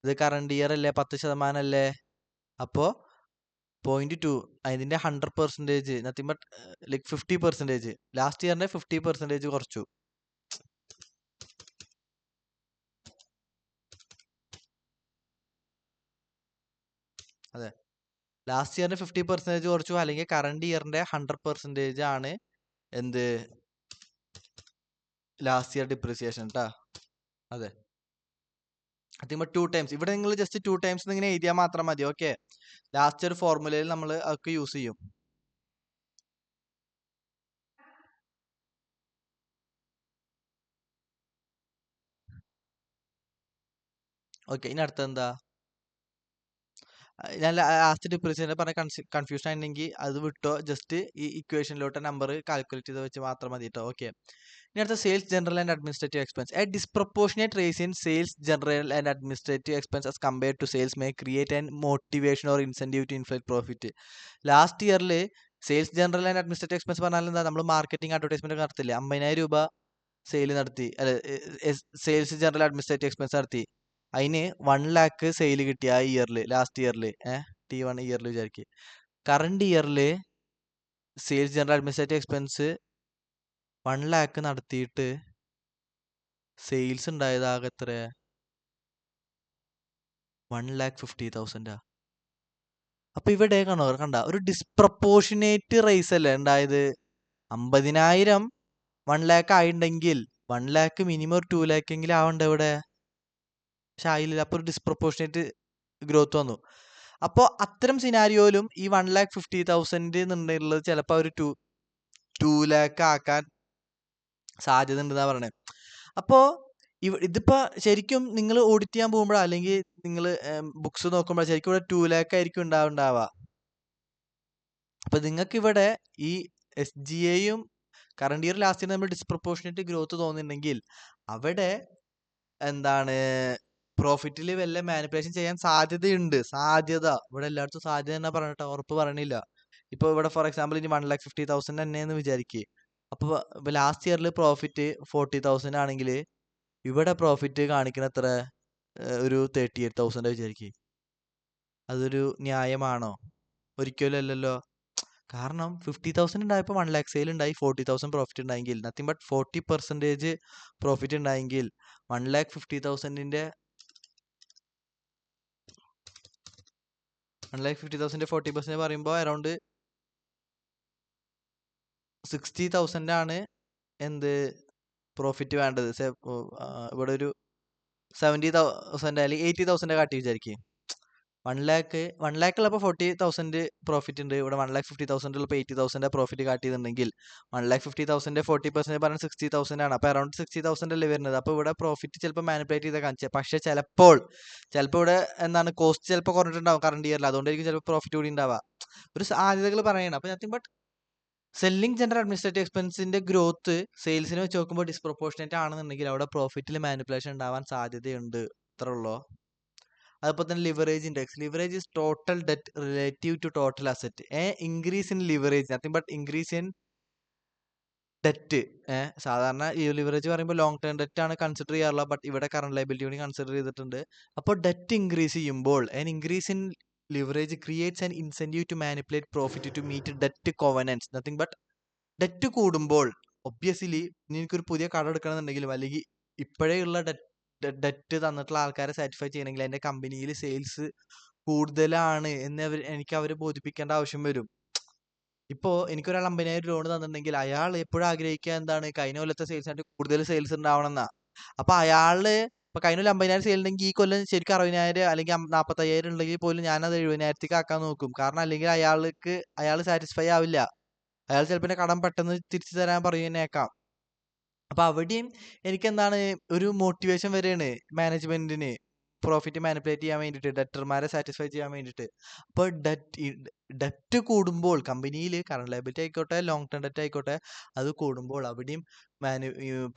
ഇത് കറണ്ട് ഇയർ അല്ലേ, 10% അല്ലേ. അപ്പോ 0.2 അതിന്റെ 100% നത്തിങ് ബട്ട് ലൈക്ക് 50%. ലാസ്റ്റ് ഇയറിന്റെ 50% കുറച്ചു. അതെ, ലാസ്റ്റ് ഇയറിന്റെ 50% കുറച്ചു, അല്ലെങ്കിൽ കറണ്ട് ഇയറിന്റെ 100% ആണ് എന്ത് ലാസ്റ്റ് ഇയർ ഡിപ്രിസിയേഷൻ ട്ടാ. അതെ, അതിന് 2 ടൈംസ്. ഇവിടെ നിങ്ങൾ ജസ്റ്റ് 2 ടൈംസ് ഇങ്ങനെ എഴുതിയാൽ മാത്രം മതി. ഓക്കെ, ലാസ്റ്റ് ഒരു ഫോർമുലയിൽ നമ്മൾ അതൊക്കെ യൂസ് ചെയ്യും. ഓക്കെ, ഇനി അടുത്ത എന്താ, ഞാൻ ലാസ്റ്റ് ഡിപ്രിസിയേഷൻ പറഞ്ഞ കൺഫ്യൂഷൻ ആയിട്ടുണ്ടെങ്കിൽ അത് വിട്ടോ, ജസ്റ്റ് ഈ ഇക്വേഷനിലോട്ട് നമ്പർ കാൽക്കുലേറ്റ് ചെയ്ത് വെച്ച് മാത്രം മതി കേട്ടോ. ഓക്കെ, ഇനി അടുത്ത sales general and administrative expense. A disproportionate rise in sales general and administrative expense as compared to sales may create an motivation or incentive to inflate profit. Last ഇയറിൽ sales general and administrative expense പറഞ്ഞാൽ എന്താ, നമ്മൾ marketing advertisement ഒക്കെ നടത്തില്ലേ, 50,000 രൂപ sale നടത്തി, അല്ലെ sales general administrative expense നടത്തി, അതിന് 1 lakh സെയിൽ കിട്ടി ആ ഇയറിൽ, ലാസ്റ്റ് ഇയറിൽ T1 ഇയറിൽ വിചാരിക്കുക. കറണ്ട് ഇയറിൽ sales general administrative expense 1 lakh നടത്തിയിട്ട് സെയിൽസ് ഉണ്ടായത് ആകെ എത്ര, 1,50,000. അപ്പൊ ഇവിടെ കണ്ട ഒരു ഡിസ്പ്രപ്പോർഷനേറ്റ് റൈസ് അല്ലേ ഉണ്ടായത്. 50,000 1 lakh ആയിട്ടുണ്ടെങ്കിൽ 1 lakh മിനിമം ഒരു 2 lakh എങ്കിലും ആവണ്ട ഇവിടെ, പക്ഷെ ആയില്ല. അപ്പൊ ഒരു ഡിസ്പ്രപ്പോർഷനേറ്റ് ഗ്രോത്ത് വന്നു. അപ്പോൾ അത്തരം സിനാരിയോയിലും ഈ 1,50,000 എന്നുള്ളത് ചിലപ്പോൾ അവർ 2 lakh ആക്കാൻ സാധ്യത ഉണ്ടെന്നാ പറയണേ. അപ്പോൾ ഇതിപ്പോ ശരിക്കും നിങ്ങൾ ഓഡിറ്റ് ചെയ്യാൻ പോകുമ്പോഴോ അല്ലെങ്കിൽ നിങ്ങൾ ബുക്സ് നോക്കുമ്പോഴോ ശരിക്കും ഇവിടെ 2 lakh ആയിരിക്കും ഉണ്ടാവുക. അപ്പൊ നിങ്ങൾക്ക് ഇവിടെ ഈ SGAയും കറണ്ട് ഇയർ ലാസ്റ്റ് ഇയർ നമ്മൾ ഡിസ്പ്രപ്പോർഷനേറ്റ് ഗ്രോത്ത് തോന്നുന്നുണ്ടെങ്കിൽ അവിടെ എന്താണ് പ്രോഫിറ്റിൽ വല്ല മാനിപ്പുലേഷൻ ചെയ്യാൻ സാധ്യതയുണ്ട്. സാധ്യത ഇവിടെ എല്ലായിടത്തും സാധ്യത തന്നെ പറഞ്ഞിട്ട് ഉറപ്പ് പറയണില്ല. ഇപ്പൊ ഇവിടെ ഫോർ എക്സാമ്പിൾ ഇനി 1,50,000 തന്നെയെന്ന് വിചാരിക്കുക. അപ്പൊ ലാസ്റ്റ് ഇയറിൽ പ്രോഫിറ്റ് 40,000 ആണെങ്കിൽ ഇവിടെ പ്രോഫിറ്റ് കാണിക്കുന്ന എത്ര, ഒരു 38,000 വിചാരിക്കുക. അതൊരു ന്യായമാണോ? ഒരിക്കലും അല്ലല്ലോ. കാരണം 50,000 ഉണ്ടായപ്പോൾ 1 lakh സെയിൽ ഉണ്ടായി, 40,000 പ്രോഫിറ്റ് ഉണ്ടായെങ്കിൽ, നത്തിങ് ബട്ട് 40% പ്രോഫിറ്റ് ഉണ്ടായെങ്കിൽ 1,50,000ന്റെ 40% പറയുമ്പോൾ അറൗണ്ട് 60,000 ആണ് എന്ത് പ്രോഫിറ്റ് വേണ്ടത്. ഇവിടെ ഒരു 70,000 അല്ലെങ്കിൽ 80,000 കാട്ടി വിചാരിക്കും. 1 lakh ഉള്ളപ്പോൾ 40,000 പ്രോഫിറ്റ് ഉണ്ട്, ഇവിടെ 1,50,000 ഉള്ളപ്പോൾ 80,000 പ്രോഫിറ്റ് കാട്ടിയിട്ടുണ്ടെങ്കിൽ 1,50,000 40% പറഞ്ഞാൽ 60,000 ആണ്. അപ്പോൾ അറൗണ്ട് 60,000 അല്ലേ വരുന്നത്. അപ്പോൾ ഇവിടെ പ്രോഫിറ്റ് ചിലപ്പോൾ മാനിപ്പുലേറ്റ് ചെയ്താൽ കാണിച്ചത്. പക്ഷെ ചിലപ്പോൾ ഇവിടെ എന്താണ് കോസ്റ്റ് ചിലപ്പോൾ കുറഞ്ഞിട്ടുണ്ടാവും കറണ്ട് ഇയറിൽ, അതുകൊണ്ടായിരിക്കും ചിലപ്പോൾ പ്രോഫിറ്റ് കൂടി ഉണ്ടാവുക. ഒരു സാധ്യതകൾ പറയണം. അപ്പോൾ nothing but selling general administrative എക്സ്പെൻസിന്റെ ഗ്രോത്ത് സെയിൽസിനെ വെച്ച് നോക്കുമ്പോൾ ഡിസ്പ്രപ്പോർഷനേറ്റ് ആണെന്നുണ്ടെങ്കിൽ അവിടെ പ്രോഫിറ്റിൽ മാനിപ്പുലേഷൻ ഉണ്ടാവാൻ സാധ്യതയുണ്ട്. ഇത്ര ഉള്ളോ. അതുപോലെ തന്നെ leverage index. Leverage is total debt relative to total asset. Increase in leverage, nothing but increase in debt. സാധാരണ ഈ ലിവറേജ് പറയുമ്പോൾ ലോങ് ടേം ഡെറ്റ് ആണ് കൺസിഡർ ചെയ്യാറുള്ളത്, ബട്ട് ഇവിടെ കറണ്ട് ലയബിലിറ്റി കൂടി കൺസിഡർ ചെയ്തിട്ടുണ്ട്. അപ്പോൾ ഡെറ്റ് ഇൻക്രീസ് ചെയ്യുമ്പോൾ increase in leverage creates an incentive to manipulate profit to meet debt covenants. Nothing but debt കൂടുമ്പോൾ ഒബ്വിയസ്ലി എനിക്കൊരു പുതിയ കട എടുക്കണമെന്നുണ്ടെങ്കിലും അല്ലെങ്കിൽ ഇപ്പോഴേ ഉള്ള ഡെറ്റ് തന്നിട്ടുള്ള ആൾക്കാരെ സാറ്റിസ്ഫൈ ചെയ്യണമെങ്കിൽ എൻ്റെ കമ്പനിയിൽ സെയിൽസ് കൂടുതലാണ് എന്ന് എനിക്ക് അവരെ ബോധിപ്പിക്കേണ്ട ആവശ്യം വരും. ഇപ്പോ എനിക്കൊരാൾ 50,000 ലോൺ തന്നിട്ടുണ്ടെങ്കിൽ അയാൾ എപ്പോഴും ആഗ്രഹിക്കുക എന്താണ്, കഴിഞ്ഞ കൊല്ലത്തെ സെയിൽസ് ആയിട്ട് കൂടുതൽ സെയിൽസ് ഉണ്ടാവണം എന്നാ. അപ്പൊ അയാള് ഇപ്പൊ കഴിഞ്ഞ കൊല്ലം 50,000 സെയിൽ ഉണ്ടെങ്കിൽ ഈ കൊല്ലം ശരിക്കും 60,000 അല്ലെങ്കിൽ 45,000 ഉണ്ടെങ്കിൽ പോലും ഞാനത് 70,000ക്ക് ആക്കാൻ നോക്കും. കാരണം അല്ലെങ്കിൽ അയാൾ സാറ്റിസ്ഫൈ ആവില്ല. അയാൾ ചിലപ്പോൾ കടം പെട്ടെന്ന് തിരിച്ചു തരാൻ പറയുന്നേക്കാം. അപ്പൊ അവിടെയും എനിക്കെന്താണ് ഒരു മോട്ടിവേഷൻ വരെയാണ് മാനേജ്മെന്റിന് പ്രോഫിറ്റ് മാനിപ്പുലേറ്റ് ചെയ്യാൻ വേണ്ടിയിട്ട്, ഡെറ്റർമാരെ സാറ്റിസ്ഫൈ ചെയ്യാൻ വേണ്ടിയിട്ട്. അപ്പോൾ ഡെറ്റ് കൂടുമ്പോൾ കമ്പനിയിൽ കറണ്ട് ലയബിലിറ്റി ആയിക്കോട്ടെ ലോങ് ടേം ഡെറ്റ് ആയിക്കോട്ടെ, അത് കൂടുമ്പോൾ അവിടെയും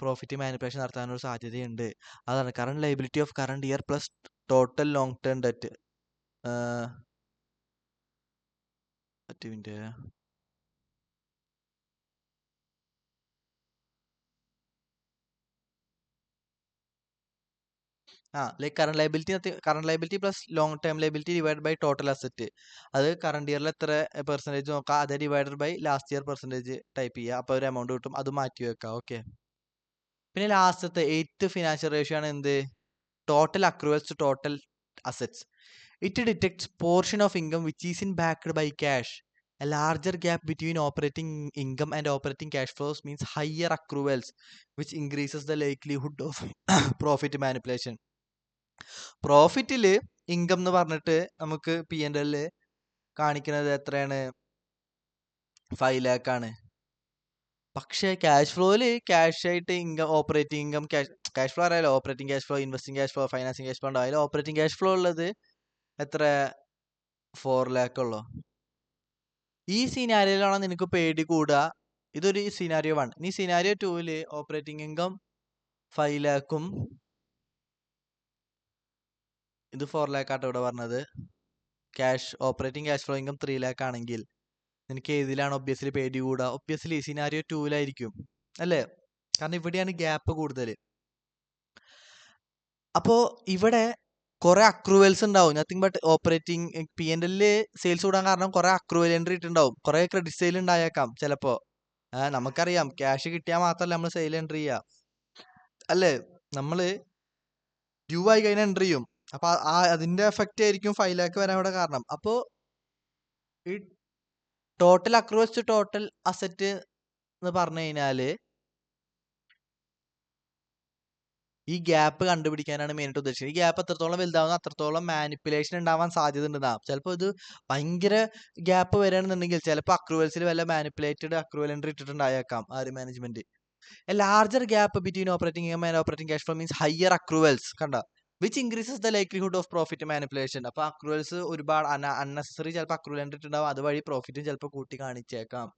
പ്രോഫിറ്റ് മാനിപ്പുലേഷൻ നടത്താനൊരു സാധ്യതയുണ്ട്. അതാണ് current liability of current year plus total long term debt. Minute. Like current liability plus long term liability divide by total asset. അത് കറണ്ട് ഇയറിൽ എത്ര പെർസെൻറ്റേജ് നോക്കാം, അതേ divided by last year percentage type ചെയ്യുക. അപ്പോൾ ഒരു എമൗണ്ട് കിട്ടും, അത് മാറ്റി വെക്കാം. ഓക്കെ. പിന്നെ ലാസ്റ്റത്തെ 8th ഫിനാൻഷ്യൽ റേഷ്യോ ആണ് എന്ത്, total accruals to total assets. It detects portion of income which is in backed by cash. A larger gap between operating income and operating cash flows means higher accruals, which increases the likelihood of profit manipulation. പ്രോഫിറ്റില് income എന്ന് പറഞ്ഞിട്ട് നമുക്ക് P&L കാണിക്കുന്നത് എത്രയാണ്, 5 lakh ആണ്. പക്ഷേ cash ഫ്ലോയില് cash ആയിട്ട് income, operating income, cash flow അറിയാലോ, operating cash flow, investing cash flow, financing cash flow ഉണ്ട്. അതിൽ ഓപ്പറേറ്റിംഗ് ക്യാഷ് ഫ്ലോ ഉള്ളത് എത്ര, 4 lakh ഉള്ളൂ. ഈ സിനാരിയോയിലാണ് നിനക്ക് പേടി കൂടുക. ഇതൊരു സിനാരിയോ 1. ഇനി സിനാരിയോ 2 ഓപ്പറേറ്റിംഗ് ഇൻകം 5 lakhഉം ഇത് 4 lakh ആട്ടോ ഇവിടെ പറഞ്ഞത്. Operating cash flow income 3 lakh ആണെങ്കിൽ നിനക്ക് ഏതിലാണ് ഒബ്വിയസ്ലി പേടി കൂടുക? ഒബ്വിയസ്ലി സിനാരിയോ 2 അല്ലേ? കാരണം ഇവിടെയാണ് ഗ്യാപ്പ് കൂടുതൽ. അപ്പോ ഇവിടെ കുറെ അക്രൂവൽസ് ഉണ്ടാവും. Nothing but operating P&L sales കൂടാൻ കാരണം കുറെ അക്രൂവൽ എൻട്രി ഇട്ടുണ്ടാവും, കുറെ ക്രെഡിറ്റ് സെയിൽ ഉണ്ടായേക്കാം ചിലപ്പോ. നമുക്കറിയാം ക്യാഷ് കിട്ടിയാൽ മാത്രമല്ല നമ്മൾ സെയിൽ എൻട്രി ചെയ്യുക, അല്ലേ? നമ്മള് ഡ്യൂ ആയി കഴിഞ്ഞാൽ എൻട്രി ചെയ്യും. അപ്പൊ അതിന്റെ എഫക്റ്റ് ആയിരിക്കും 5 lakh വരാൻ ഇവിടെ കാരണം. അപ്പോ ഈ total accruals to total asset എന്ന് പറഞ്ഞു കഴിഞ്ഞാല് ഈ ഗ്യാപ്പ് കണ്ടുപിടിക്കാനാണ് മെയിനായിട്ട് ഉദ്ദേശിക്കുന്നത്. ഈ ഗ്യാപ്പ് എത്രത്തോളം വലുതാവുന്ന അത്രത്തോളം മാനിപ്പുലേഷൻ ഉണ്ടാവാൻ സാധ്യത ഉണ്ടെന്നാ. ചിലപ്പോൾ ഇത് ഭയങ്കര ഗ്യാപ്പ് വരികയാണെന്നുണ്ടെങ്കിൽ ചിലപ്പോൾ അക്രൂവൽസിൽ വല്ല മാനിപ്പുലേറ്റഡ് അക്രൂവൽ എൻട്രി ഇട്ടിട്ടുണ്ടായേക്കാം management. A larger gap between operating income and operating cash flow means higher accruals. കണ്ട, which increases the likelihood of profit manipulation. അപ്പൊ അക്രൂവൽസ് ഒരുപാട് അൺനെസസറി ചിലപ്പോൾ അക്രൂവൽ എൻട്രി ഉണ്ടാവും, അതുവഴി പ്രോഫിറ്റും ചിലപ്പോൾ കൂട്ടി കാണിച്ചേക്കാം.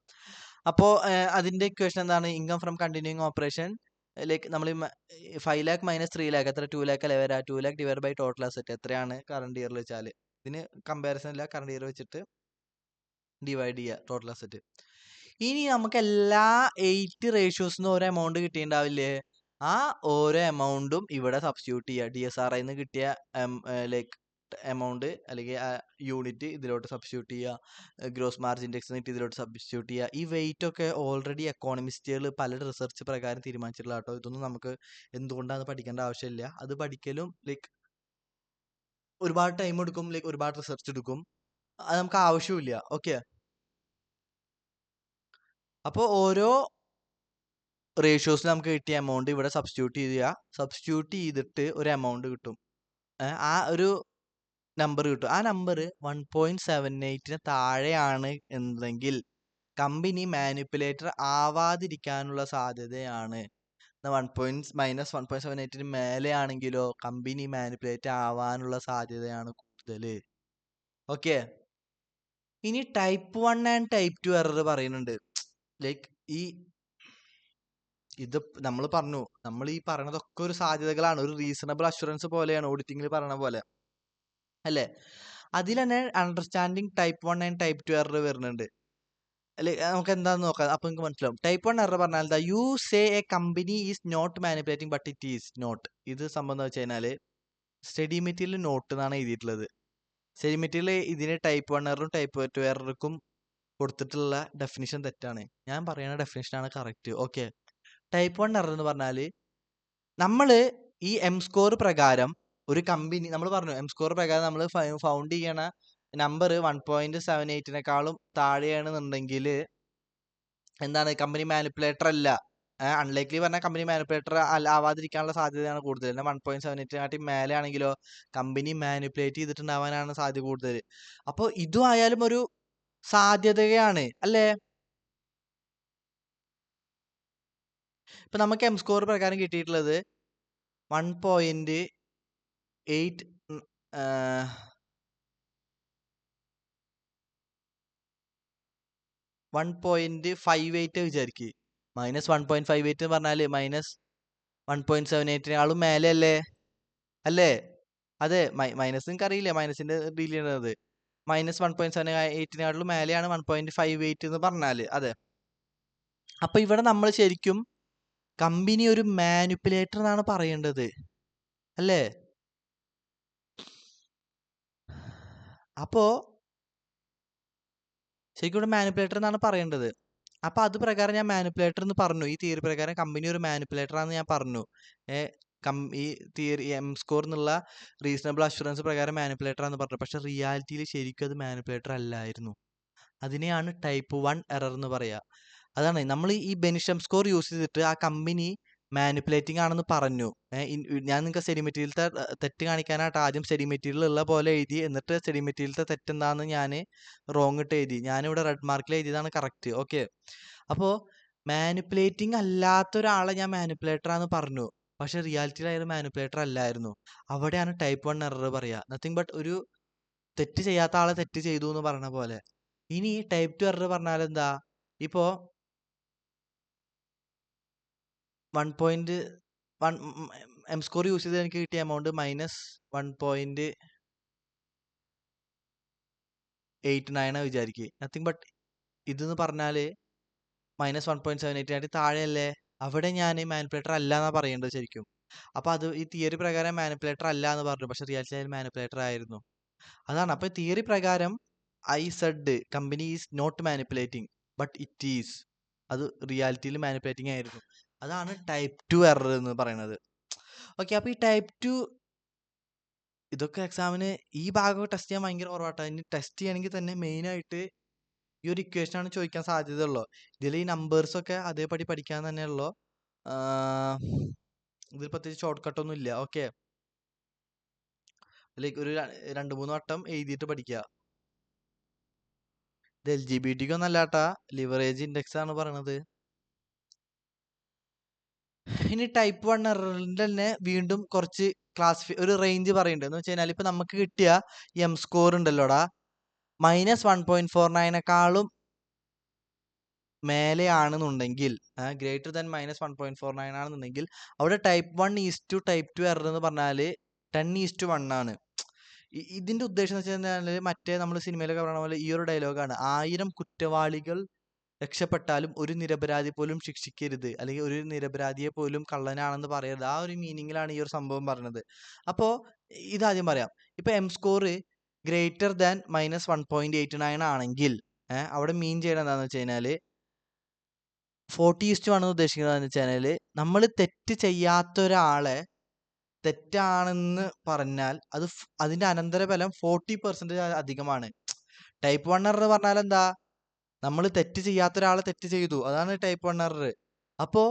അപ്പോൾ അതിന്റെ ഇക്വേഷൻ എന്താണ്, income from continuing operation like നമ്മൾ 5 lakh മൈനസ് 3 lakh എത്ര, 2 lakh അല്ലേ വരാ. 2 lakh divide by total asset എത്രയാണ് കറണ്ട് ഇയറിൽ വെച്ചാൽ, ഇതിന് കമ്പാരിസൺ ഇല്ല, കറണ്ട് ഇയർ വെച്ചിട്ട് ഡിവൈഡ് ചെയ്യുക ടോട്ടൽ അസറ്റ്. ഇനി നമുക്ക് എല്ലാ 8 റേഷ്യോസിനും ഓരോ എമൗണ്ട് കിട്ടിയിട്ടുണ്ടാവില്ലേ, ആ ഓരോ എമൗണ്ടും ഇവിടെ സബ്സ്റ്റിറ്റ്യൂട്ട് ചെയ്യുക. DSRI നിന്ന് കിട്ടിയ ലൈക്ക് എമൗണ്ട് അല്ലെങ്കിൽ യൂണിറ്റ് ഇതിലോട്ട് സബ്സ്റ്റിറ്റ്യൂട്ട് ചെയ്യുക, ഗ്രോസ് മാർജിൻ ഇൻഡെക്സ് ഇതിലോട്ട് സബ്സ്റ്റിറ്റ്യൂട്ട് ചെയ്യുക. ഈ വെയിറ്റ് ഒക്കെ ഓൾറെഡി എക്കോണമിസ്റ്റുകൾ പല റിസർച്ച് പ്രകാരം തീരുമാനിച്ചിട്ടുള്ള കേട്ടോ. ഇതൊന്നും നമുക്ക് എന്തുകൊണ്ടാണ് പഠിക്കേണ്ട ആവശ്യമില്ല. അത് പഠിക്കലും ലൈക്ക് ഒരുപാട് ടൈം എടുക്കും, ലൈക്ക് ഒരുപാട് റിസർച്ച് എടുക്കും, അത് നമുക്ക് ആവശ്യമില്ല. ഓക്കെ. അപ്പോൾ ഓരോ റേഷ്യോസിൽ നമുക്ക് കിട്ടിയ എമൗണ്ട് ഇവിടെ സബ്സ്റ്റിറ്റ്യൂട്ട് ചെയ്തിട്ട് ഒരു എമൗണ്ട് കിട്ടും. ആ ഒരു നമ്പർ കിട്ടും. ആ നമ്പർ 1.78 താഴെയാണ് എന്നെങ്കിൽ കമ്പനി മാനിപ്പുലേറ്റർ ആവാതിരിക്കാനുള്ള സാധ്യതയാണ്. -1.78 മേലെ ആണെങ്കിലോ കമ്പനി മാനിപ്പുലേറ്റ് ആവാനുള്ള സാധ്യതയാണ് കൂടുതൽ. ഓക്കെ. ഇനി ടൈപ്പ് 1 ആൻഡ് ടൈപ്പ് 2 എറർ പറയുന്നുണ്ട്. ലൈക്ക് ഇത് നമ്മൾ പറഞ്ഞു, നമ്മൾ ഈ പറയണതൊക്കെ ഒരു സാധ്യതകളാണ്, ഒരു റീസണബിൾ അഷുറൻസ് പോലെയാണ്, ഓഡിറ്റിംഗിൽ പറയണ പോലെ അല്ലേ? അതിൽ തന്നെ understanding type 1 and type 2 error വരുന്നുണ്ട്. അല്ലെ, നമുക്ക് എന്താന്ന് നോക്കാം, അപ്പൊ നിങ്ങൾക്ക് മനസ്സിലാവും. ടൈപ്പ് 1 എറർ പറഞ്ഞാൽ എന്താ, you say a company is not manipulating but it is not. ഇത് സംബന്ധം വെച്ച് കഴിഞ്ഞാല് സ്റ്റഡി മെറ്റീരിയൽ നോട്ട് എന്നാണ് എഴുതിയിട്ടുള്ളത്. സ്റ്റഡി മെറ്റീരിയൽ ഇതിന് ടൈപ്പ് 1 എററും ടൈപ്പ് 2 എറർക്കും കൊടുത്തിട്ടുള്ള ഡെഫിനിഷൻ തെറ്റാണ്. ഞാൻ പറയുന്ന ഡെഫിനിഷനാണ് കറക്റ്റ്. ഓക്കെ. ടൈപ്പ് 1 എറർ എന്ന് പറഞ്ഞാല് നമ്മള് ഈ M സ്കോർ പ്രകാരം ഒരു കമ്പനി, നമ്മൾ പറഞ്ഞു M സ്കോർ പ്രകാരം നമ്മൾ ഫൗണ്ട് ചെയ്യണ നമ്പർ 1.78 താഴെയാണെന്നുണ്ടെങ്കിൽ എന്താണ് കമ്പനി മാനിപ്പുലേറ്റർ അല്ല. അൺലൈക്ലി പറഞ്ഞാൽ കമ്പനി മാനിപ്പുലേറ്റർ ആവാതിരിക്കാനുള്ള സാധ്യതയാണ് കൂടുതൽ. എന്നാൽ 1.78 മേലെ ആണെങ്കിലോ കമ്പനി മാനിപ്പുലേറ്റ് ചെയ്തിട്ടുണ്ടാവാനാണ് സാധ്യത കൂടുതൽ. അപ്പോൾ ഇതും ആയാലും ഒരു സാധ്യതയാണ് അല്ലേ? ഇപ്പൊ നമുക്ക് എം സ്കോർ പ്രകാരം കിട്ടിയിട്ടുള്ളത് 1.8 1.58 വിചാരിക്കുക. -1.58 എന്ന് പറഞ്ഞാല് -1.78 മേലെ അല്ലേ? അല്ലേ? അതെ, മൈനസ് നിങ്ങൾക്ക് അറിയില്ലേ മൈനസിന്റെ ഡീൽ ചെയ്യുന്നത്. -1.78 മേലെയാണ് 1.58 എന്ന് പറഞ്ഞാല്. അതെ. അപ്പൊ ഇവിടെ നമ്മൾ ശരിക്കും കമ്പനി ഒരു മാനിപ്പുലേറ്റർ എന്നാണ് പറയേണ്ടത് അല്ലേ? അപ്പോ ശരിക്കും ഇവിടെ മാനിപ്പുലേറ്റർ എന്നാണ് പറയേണ്ടത്. അപ്പൊ അത് പ്രകാരം ഞാൻ മാനിപ്പുലേറ്റർ എന്ന് പറഞ്ഞു. ഈ തിയറി പ്രകാരം കമ്പനി ഒരു മാനിപ്പുലേറ്റർ ആണെന്ന് ഞാൻ പറഞ്ഞു. ഈ തിയറി എം സ്കോർ എന്നുള്ള റീസണബിൾ അഷുറൻസ് പ്രകാരം മാനിപ്പുലേറ്റർ ആണെന്ന് പറഞ്ഞു. പക്ഷെ റിയാലിറ്റിയിൽ ശരിക്കും അത് മാനിപ്പുലേറ്റർ അല്ലായിരുന്നു. അതിനെയാണ് ടൈപ്പ് 1 എറർ എന്ന് പറയുക. അതാണ് നമ്മൾ ഈ ബെനിഷം സ്കോർ യൂസ് ചെയ്തിട്ട് ആ കമ്പനി മാനിപ്പുലേറ്റിംഗ് ആണെന്ന് പറഞ്ഞു. ഞാൻ നിങ്ങൾക്ക് സ്റ്റഡി മെറ്റീരിയലത്തെ തെറ്റ് കാണിക്കാനായിട്ട് ആദ്യം സ്റ്റഡി മെറ്റീരിയൽ ഉള്ള പോലെ എഴുതി, എന്നിട്ട് സ്റ്റഡി മെറ്റീരിയലത്തെ തെറ്റെന്താന്ന് ഞാൻ റോങ് ഇട്ട് എഴുതി. ഞാനിവിടെ റെഡ് മാർക്കിൽ എഴുതിയതാണ് കറക്റ്റ്. ഓക്കെ. അപ്പോൾ മാനിപ്പുലേറ്റിംഗ് അല്ലാത്ത ഒരാളെ ഞാൻ മാനിപ്പുലേറ്റർ ആണെന്ന് പറഞ്ഞു. പക്ഷെ റിയാലിറ്റിയിൽ അയാൾ മാനിപ്പുലേറ്റർ അല്ലായിരുന്നു. അവിടെയാണ് ടൈപ്പ് 1 എറർ പറയുക. നത്തിങ് ബട്ട് ഒരു തെറ്റ് ചെയ്യാത്ത ആളെ തെറ്റ് ചെയ്തു എന്ന് പറഞ്ഞ പോലെ. ഇനി ടൈപ്പ് 2 എറർ പറഞ്ഞാൽ എന്താ? ഇപ്പോ 1.1 എം സ്കോർ യൂസ് ചെയ്ത് എനിക്ക് കിട്ടിയ എമൗണ്ട് -1.89 വിചാരിക്കുക. നത്തിങ് ബട്ട് ഇതെന്ന് പറഞ്ഞാല് -1.78 താഴെയല്ലേ? അവിടെ ഞാൻ മാനിപ്പുലേറ്റർ അല്ല എന്നാ പറയേണ്ടത് ശരിക്കും. അപ്പൊ അത് ഈ തിയറി പ്രകാരം മാനിപ്പുലേറ്റർ അല്ല എന്ന് പറഞ്ഞു. പക്ഷെ റിയാലിറ്റി മാനിപ്പുലേറ്റർ ആയിരുന്നു. അതാണ്. അപ്പൊ തിയറി പ്രകാരം I said company is not manipulating but it is. അത് റിയാലിറ്റിയിൽ മാനിപ്പുലേറ്റിംഗ് ആയിരുന്നു. അതാണ് ടൈപ്പ് 2 എറർ എന്ന് പറയുന്നത്. ഓക്കെ. അപ്പൊ ഈ ടൈപ്പ് 2 ഇതൊക്കെ എക്സാമിന് ഈ ഭാഗം ടെസ്റ്റ് ചെയ്യാൻ ഭയങ്കര കുറവാട്ടോ. ഇനി ടെസ്റ്റ് ചെയ്യണമെങ്കിൽ തന്നെ മെയിൻ ആയിട്ട് ഈ ഒരു ഇക്വേഷൻ ആണ് ചോദിക്കാൻ സാധ്യതയുള്ളൂ. ഇതിൽ ഈ നമ്പേഴ്സ് ഒക്കെ അതേപടി പഠിക്കാൻ തന്നെയുള്ളൂ. ഇതിൽ പ്രത്യേകിച്ച് ഷോർട്ട് കട്ട് ഒന്നും ഇല്ല. ഓക്കെ. ലൈക്ക് ഒരു 2-3 വട്ടം എഴുതിയിട്ട് പഠിക്കുക. ഇത് LGBTക്ക് ഒന്നും അല്ലാട്ടാ, ലിവറേജ് ഇൻഡെക്സ് ആണ് പറയണത്. ഇനി ടൈപ്പ് 1 എററിന്റെ തന്നെ വീണ്ടും കുറച്ച് ഒരു റേഞ്ച് പറയുന്നുണ്ട്. എന്ന് വെച്ച് കഴിഞ്ഞാൽ ഇപ്പൊ നമുക്ക് കിട്ടിയ എം സ്കോർ ഉണ്ടല്ലോടാ, -1.49 മേലെയാണെന്നുണ്ടെങ്കിൽ, ഗ്രേറ്റർ ദാൻ -1.49 ആണെന്നുണ്ടെങ്കിൽ അവിടെ ടൈപ്പ് 1:ടൈപ്പ് 2 എറർ എന്ന് പറഞ്ഞാല് 10:1 ആണ്. ഇതിന്റെ ഉദ്ദേശം എന്ന് വെച്ച് കഴിഞ്ഞാൽ മറ്റേ നമ്മൾ സിനിമയിലൊക്കെ പറയുന്ന പോലെ ഈ ഒരു ഡയലോഗാണ്: 1000 കുറ്റവാളികൾ രക്ഷപ്പെട്ടാലും ഒരു നിരപരാധി പോലും ശിക്ഷിക്കരുത്, അല്ലെങ്കിൽ ഒരു നിരപരാധിയെ പോലും കള്ളനാണെന്ന് പറയരുത്. ആ ഒരു മീനിങ്ങിലാണ് ഈ ഒരു സംഭവം പറഞ്ഞത്. അപ്പോ ഇതാദ്യം പറയാം. ഇപ്പൊ എം സ്കോർ ഗ്രേറ്റർ ദാൻ -1.89 ആണെങ്കിൽ അവിടെ മീൻ ചെയ്യണത് എന്താണെന്ന് വെച്ച് കഴിഞ്ഞാല് 40:1 ആണെന്ന് ഉദ്ദേശിക്കുന്നത് വെച്ച് കഴിഞ്ഞാല് നമ്മൾ തെറ്റ് ചെയ്യാത്ത ഒരാളെ തെറ്റാണെന്ന് പറഞ്ഞാൽ അതിന്റെ അനന്തരഫലം 40% അധികമാണ്. ടൈപ്പ് 1 എറർ പറഞ്ഞാൽ എന്താ? നമ്മൾ തെറ്റ് ചെയ്യാത്ത ഒരാളെ തെറ്റ് ചെയ്തു, അതാണ് ടൈപ്പ് 1 എറർ. അപ്പോ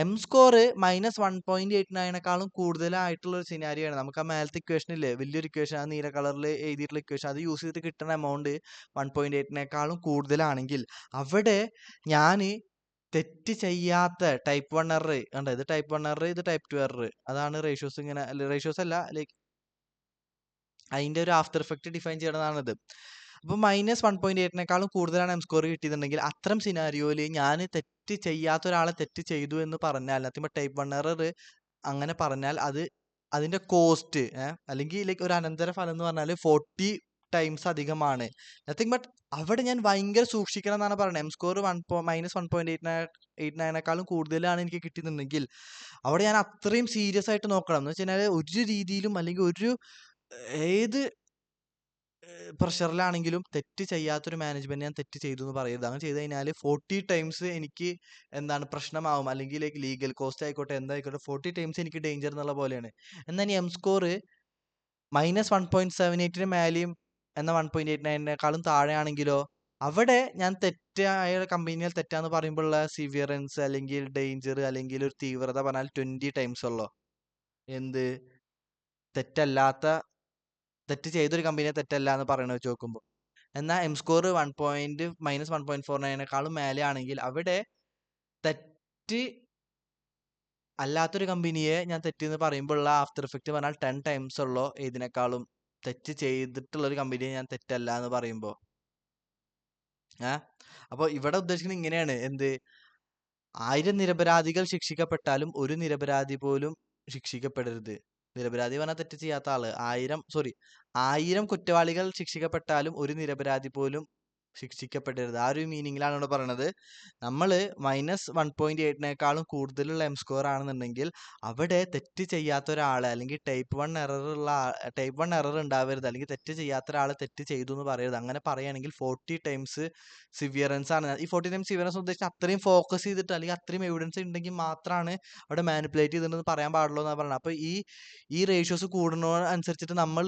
എം സ്കോർ -1.89 കൂടുതലായിട്ടുള്ള ഒരു സിനാരിയാണ്. നമുക്ക് ആ മേലത്തെ ഇക്വേഷൻ ഇല്ലേ, വലിയൊരു ഇക്വേഷൻ, ആ നീല കളറിൽ എഴുതിയിട്ടുള്ള ഇക്വേഷൻ, അത് യൂസ് ചെയ്തിട്ട് കിട്ടുന്ന എമൗണ്ട് 1.8 കൂടുതലാണെങ്കിൽ അവിടെ ഞാൻ തെറ്റ് ചെയ്യാത്ത ടൈപ്പ് 1 എറർ കണ്ടോ. ഇത് ടൈപ്പ് 1 എറർ, ഇത് ടൈപ്പ് 2 എറർ. അതാണ് റേഷ്യോസ്. ഇങ്ങനെ റേഷ്യോസ് അല്ല, ലൈക്ക് അതിന്റെ ഒരു ആഫ്റ്റർ എഫക്ട് ഡിഫൈൻ ചെയ്യണതാണിത്. അപ്പൊ -1.8 കൂടുതലാണ് എം സ്കോർ കിട്ടിയിട്ടുണ്ടെങ്കിൽ അത്തരം സിനാരിയോയിൽ ഞാൻ തെറ്റ് ചെയ്യാത്ത ഒരാളെ തെറ്റ് ചെയ്തു എന്ന് പറഞ്ഞാൽ, നത്തിങ് ബട്ട് ടൈപ്പ് 1 എറർ അങ്ങനെ പറഞ്ഞാൽ അതിന്റെ കോസ്റ്റ് അല്ലെങ്കിൽ ലൈക്ക് ഒരു അനന്തര ഫലം എന്ന് പറഞ്ഞാൽ 40 ടൈംസ് അധികമാണ്. നത്തിങ് ബട്ട് അവിടെ ഞാൻ ഭയങ്കര സൂക്ഷിക്കണം എന്നാണ് പറയുന്നത്. എം സ്കോർ -1.89 കൂടുതലാണ് എനിക്ക് കിട്ടിയിട്ടുണ്ടെങ്കിൽ അവിടെ ഞാൻ അത്രയും സീരിയസ് ആയിട്ട് നോക്കണം. എന്ന് വെച്ച് കഴിഞ്ഞാൽ ഒരു രീതിയിലും അല്ലെങ്കിൽ ഏത് പ്രഷറിലാണെങ്കിലും തെറ്റ് ചെയ്യാത്തൊരു മാനേജ്മെന്റ് ഞാൻ തെറ്റ് ചെയ്തു എന്ന് പറയരുത്. അങ്ങനെ ചെയ്ത് കഴിഞ്ഞാൽ 40 ടൈംസ് എനിക്ക് എന്താണ് പ്രശ്നമാവും. അല്ലെങ്കിൽ ലീഗൽ കോസ്റ്റ് ആയിക്കോട്ടെ, എന്തായിക്കോട്ടെ, 40 ടൈംസ് എനിക്ക് ഡേഞ്ചർ എന്നുള്ള പോലെയാണ്. എന്നാൽ എം സ്കോർ -1.78 മേലെയും എന്ന 1.89നേക്കാളും താഴെയാണെങ്കിലോ അവിടെ ഞാൻ തെറ്റായ കമ്പനിയിൽ തെറ്റാന്ന് പറയുമ്പോഴുള്ള സിവിയറൻസ് അല്ലെങ്കിൽ ഡേഞ്ചർ അല്ലെങ്കിൽ ഒരു തീവ്രത പറഞ്ഞാൽ 20 ടൈംസ് ഉള്ളോ. എന്ത് തെറ്റല്ലാത്ത തെറ്റ് ചെയ്തൊരു കമ്പനിയെ തെറ്റല്ല എന്ന് പറയണ വെച്ച് നോക്കുമ്പോൾ. എന്നാൽ എം സ്കോർ -1.49നേക്കാളും മേലെ ആണെങ്കിൽ അവിടെ തെറ്റ് അല്ലാത്തൊരു കമ്പനിയെ ഞാൻ തെറ്റെന്ന് പറയുമ്പോഴുള്ള ആഫ്റ്റർ ഇഫക്റ്റ് പറഞ്ഞാൽ 10 ടൈംസ് ഉള്ളോ ഇതിനേക്കാളും തെറ്റ് ചെയ്തിട്ടുള്ള ഒരു കമ്പനിയെ ഞാൻ തെറ്റല്ല എന്ന് പറയുമ്പോൾ. അപ്പോൾ ഇവിടെ ഉദ്ദേശിക്കുന്നത് ഇങ്ങനെയാണ്. എന്ത് 1000 നിരപരാധികൾ ശിക്ഷിക്കപ്പെട്ടാലും ഒരു നിരപരാധി പോലും ശിക്ഷിക്കപ്പെടരുത്. നിരപരാധി പറഞ്ഞാൽ തെറ്റ് ചെയ്യാത്ത ആള്. 1000 കുറ്റവാളികൾ ശിക്ഷിക്കപ്പെട്ടാലും ഒരു നിരപരാധി പോലും ശിക്ഷിക്കപ്പെടരുത്. ആ ഒരു മീനിങ്ങിലാണ് ഇവിടെ പറയണത്. നമ്മൾ -1.8നേക്കാളും കൂടുതലുള്ള എം സ്കോർ ആണെന്നുണ്ടെങ്കിൽ അവിടെ തെറ്റ് ചെയ്യാത്ത ഒരാളെ അല്ലെങ്കിൽ ടൈപ്പ് 1 എറർ ഉണ്ടാവരുത്, അല്ലെങ്കിൽ തെറ്റ് ചെയ്യാത്ത ഒരാൾ തെറ്റ് ചെയ്തു എന്ന് പറയരുത്. അങ്ങനെ പറയുകയാണെങ്കിൽ 40 ടൈംസ് സിവിയറൻസ് ആണ്. ഈ 40 ടൈംസ് സിവിയറൻസ് ഉദ്ദേശിച്ച് അത്രയും ഫോക്കസ് ചെയ്തിട്ട് അല്ലെങ്കിൽ അത്രയും എവിഡൻസ് ഉണ്ടെങ്കിൽ മാത്രമാണ് അവിടെ മാനിപ്പുലേറ്റ് ചെയ്തിട്ടുണ്ടെന്ന് പറയാൻ പാടുള്ളൂ എന്നാണ് പറയുന്നത്. അപ്പോൾ ഈ റേഷ്യോസ് കൂടുന്നതനുസരിച്ചിട്ട് നമ്മൾ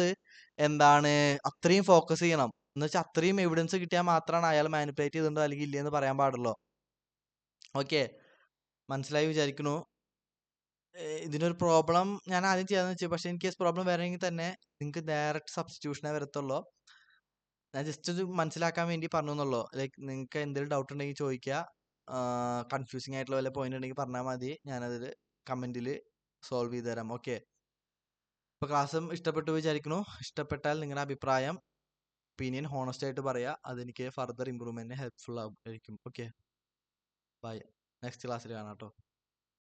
എന്താണ് അത്രയും ഫോക്കസ് ചെയ്യണം. എന്ന് വെച്ചാൽ അത്രയും എവിഡൻസ് കിട്ടിയാൽ മാത്രമാണ് അയാൾ മാനിപ്പുലേറ്റ് ചെയ്തിട്ടുണ്ടോ അല്ലെങ്കിൽ ഇല്ലയെന്ന് പറയാൻ പാടുള്ളൂ. ഓക്കെ, മനസ്സിലായി വിചാരിക്കുന്നു. ഇതിനൊരു പ്രോബ്ലം ഞാൻ ആദ്യം ചെയ്യാന്ന് വെച്ചു, പക്ഷെ ഇൻ കേസ് പ്രോബ്ലം വരണമെങ്കിൽ തന്നെ നിങ്ങൾക്ക് ഡയറക്റ്റ് സബ്സ്റ്റിറ്റ്യൂഷനേ വരത്തുള്ളൂ. ഞാൻ ജസ്റ്റ് ഇത് മനസ്സിലാക്കാൻ വേണ്ടി പറഞ്ഞു എന്നുള്ളൂ. ലൈക്ക് നിങ്ങൾക്ക് എന്തെങ്കിലും ഡൗട്ട് ഉണ്ടെങ്കിൽ ചോദിക്കുക. കൺഫ്യൂസിങ് ആയിട്ടുള്ള വല്ല പോയിന്റ് ഉണ്ടെങ്കിൽ പറഞ്ഞാൽ മതി, ഞാനതിൽ കമൻറ്റിൽ സോൾവ് ചെയ്ത് തരാം. ഓക്കെ, ഇപ്പോൾ ക്ലാസ്സും ഇഷ്ടപ്പെട്ടു വിചാരിക്കുന്നു. ഇഷ്ടപ്പെട്ടാൽ നിങ്ങളുടെ അഭിപ്രായം ഒപ്പീനിയൻ ഹോണസ്റ്റ് ആയിട്ട് പറയുക. അതെനിക്ക് ഫർദർ ഇമ്പ്രൂവ്മെന്റിന് ഹെൽപ്ഫുൾ ആയിരിക്കും. Okay, bye. നെക്സ്റ്റ് ക്ലാസ്സിൽ കാണാം കേട്ടോ.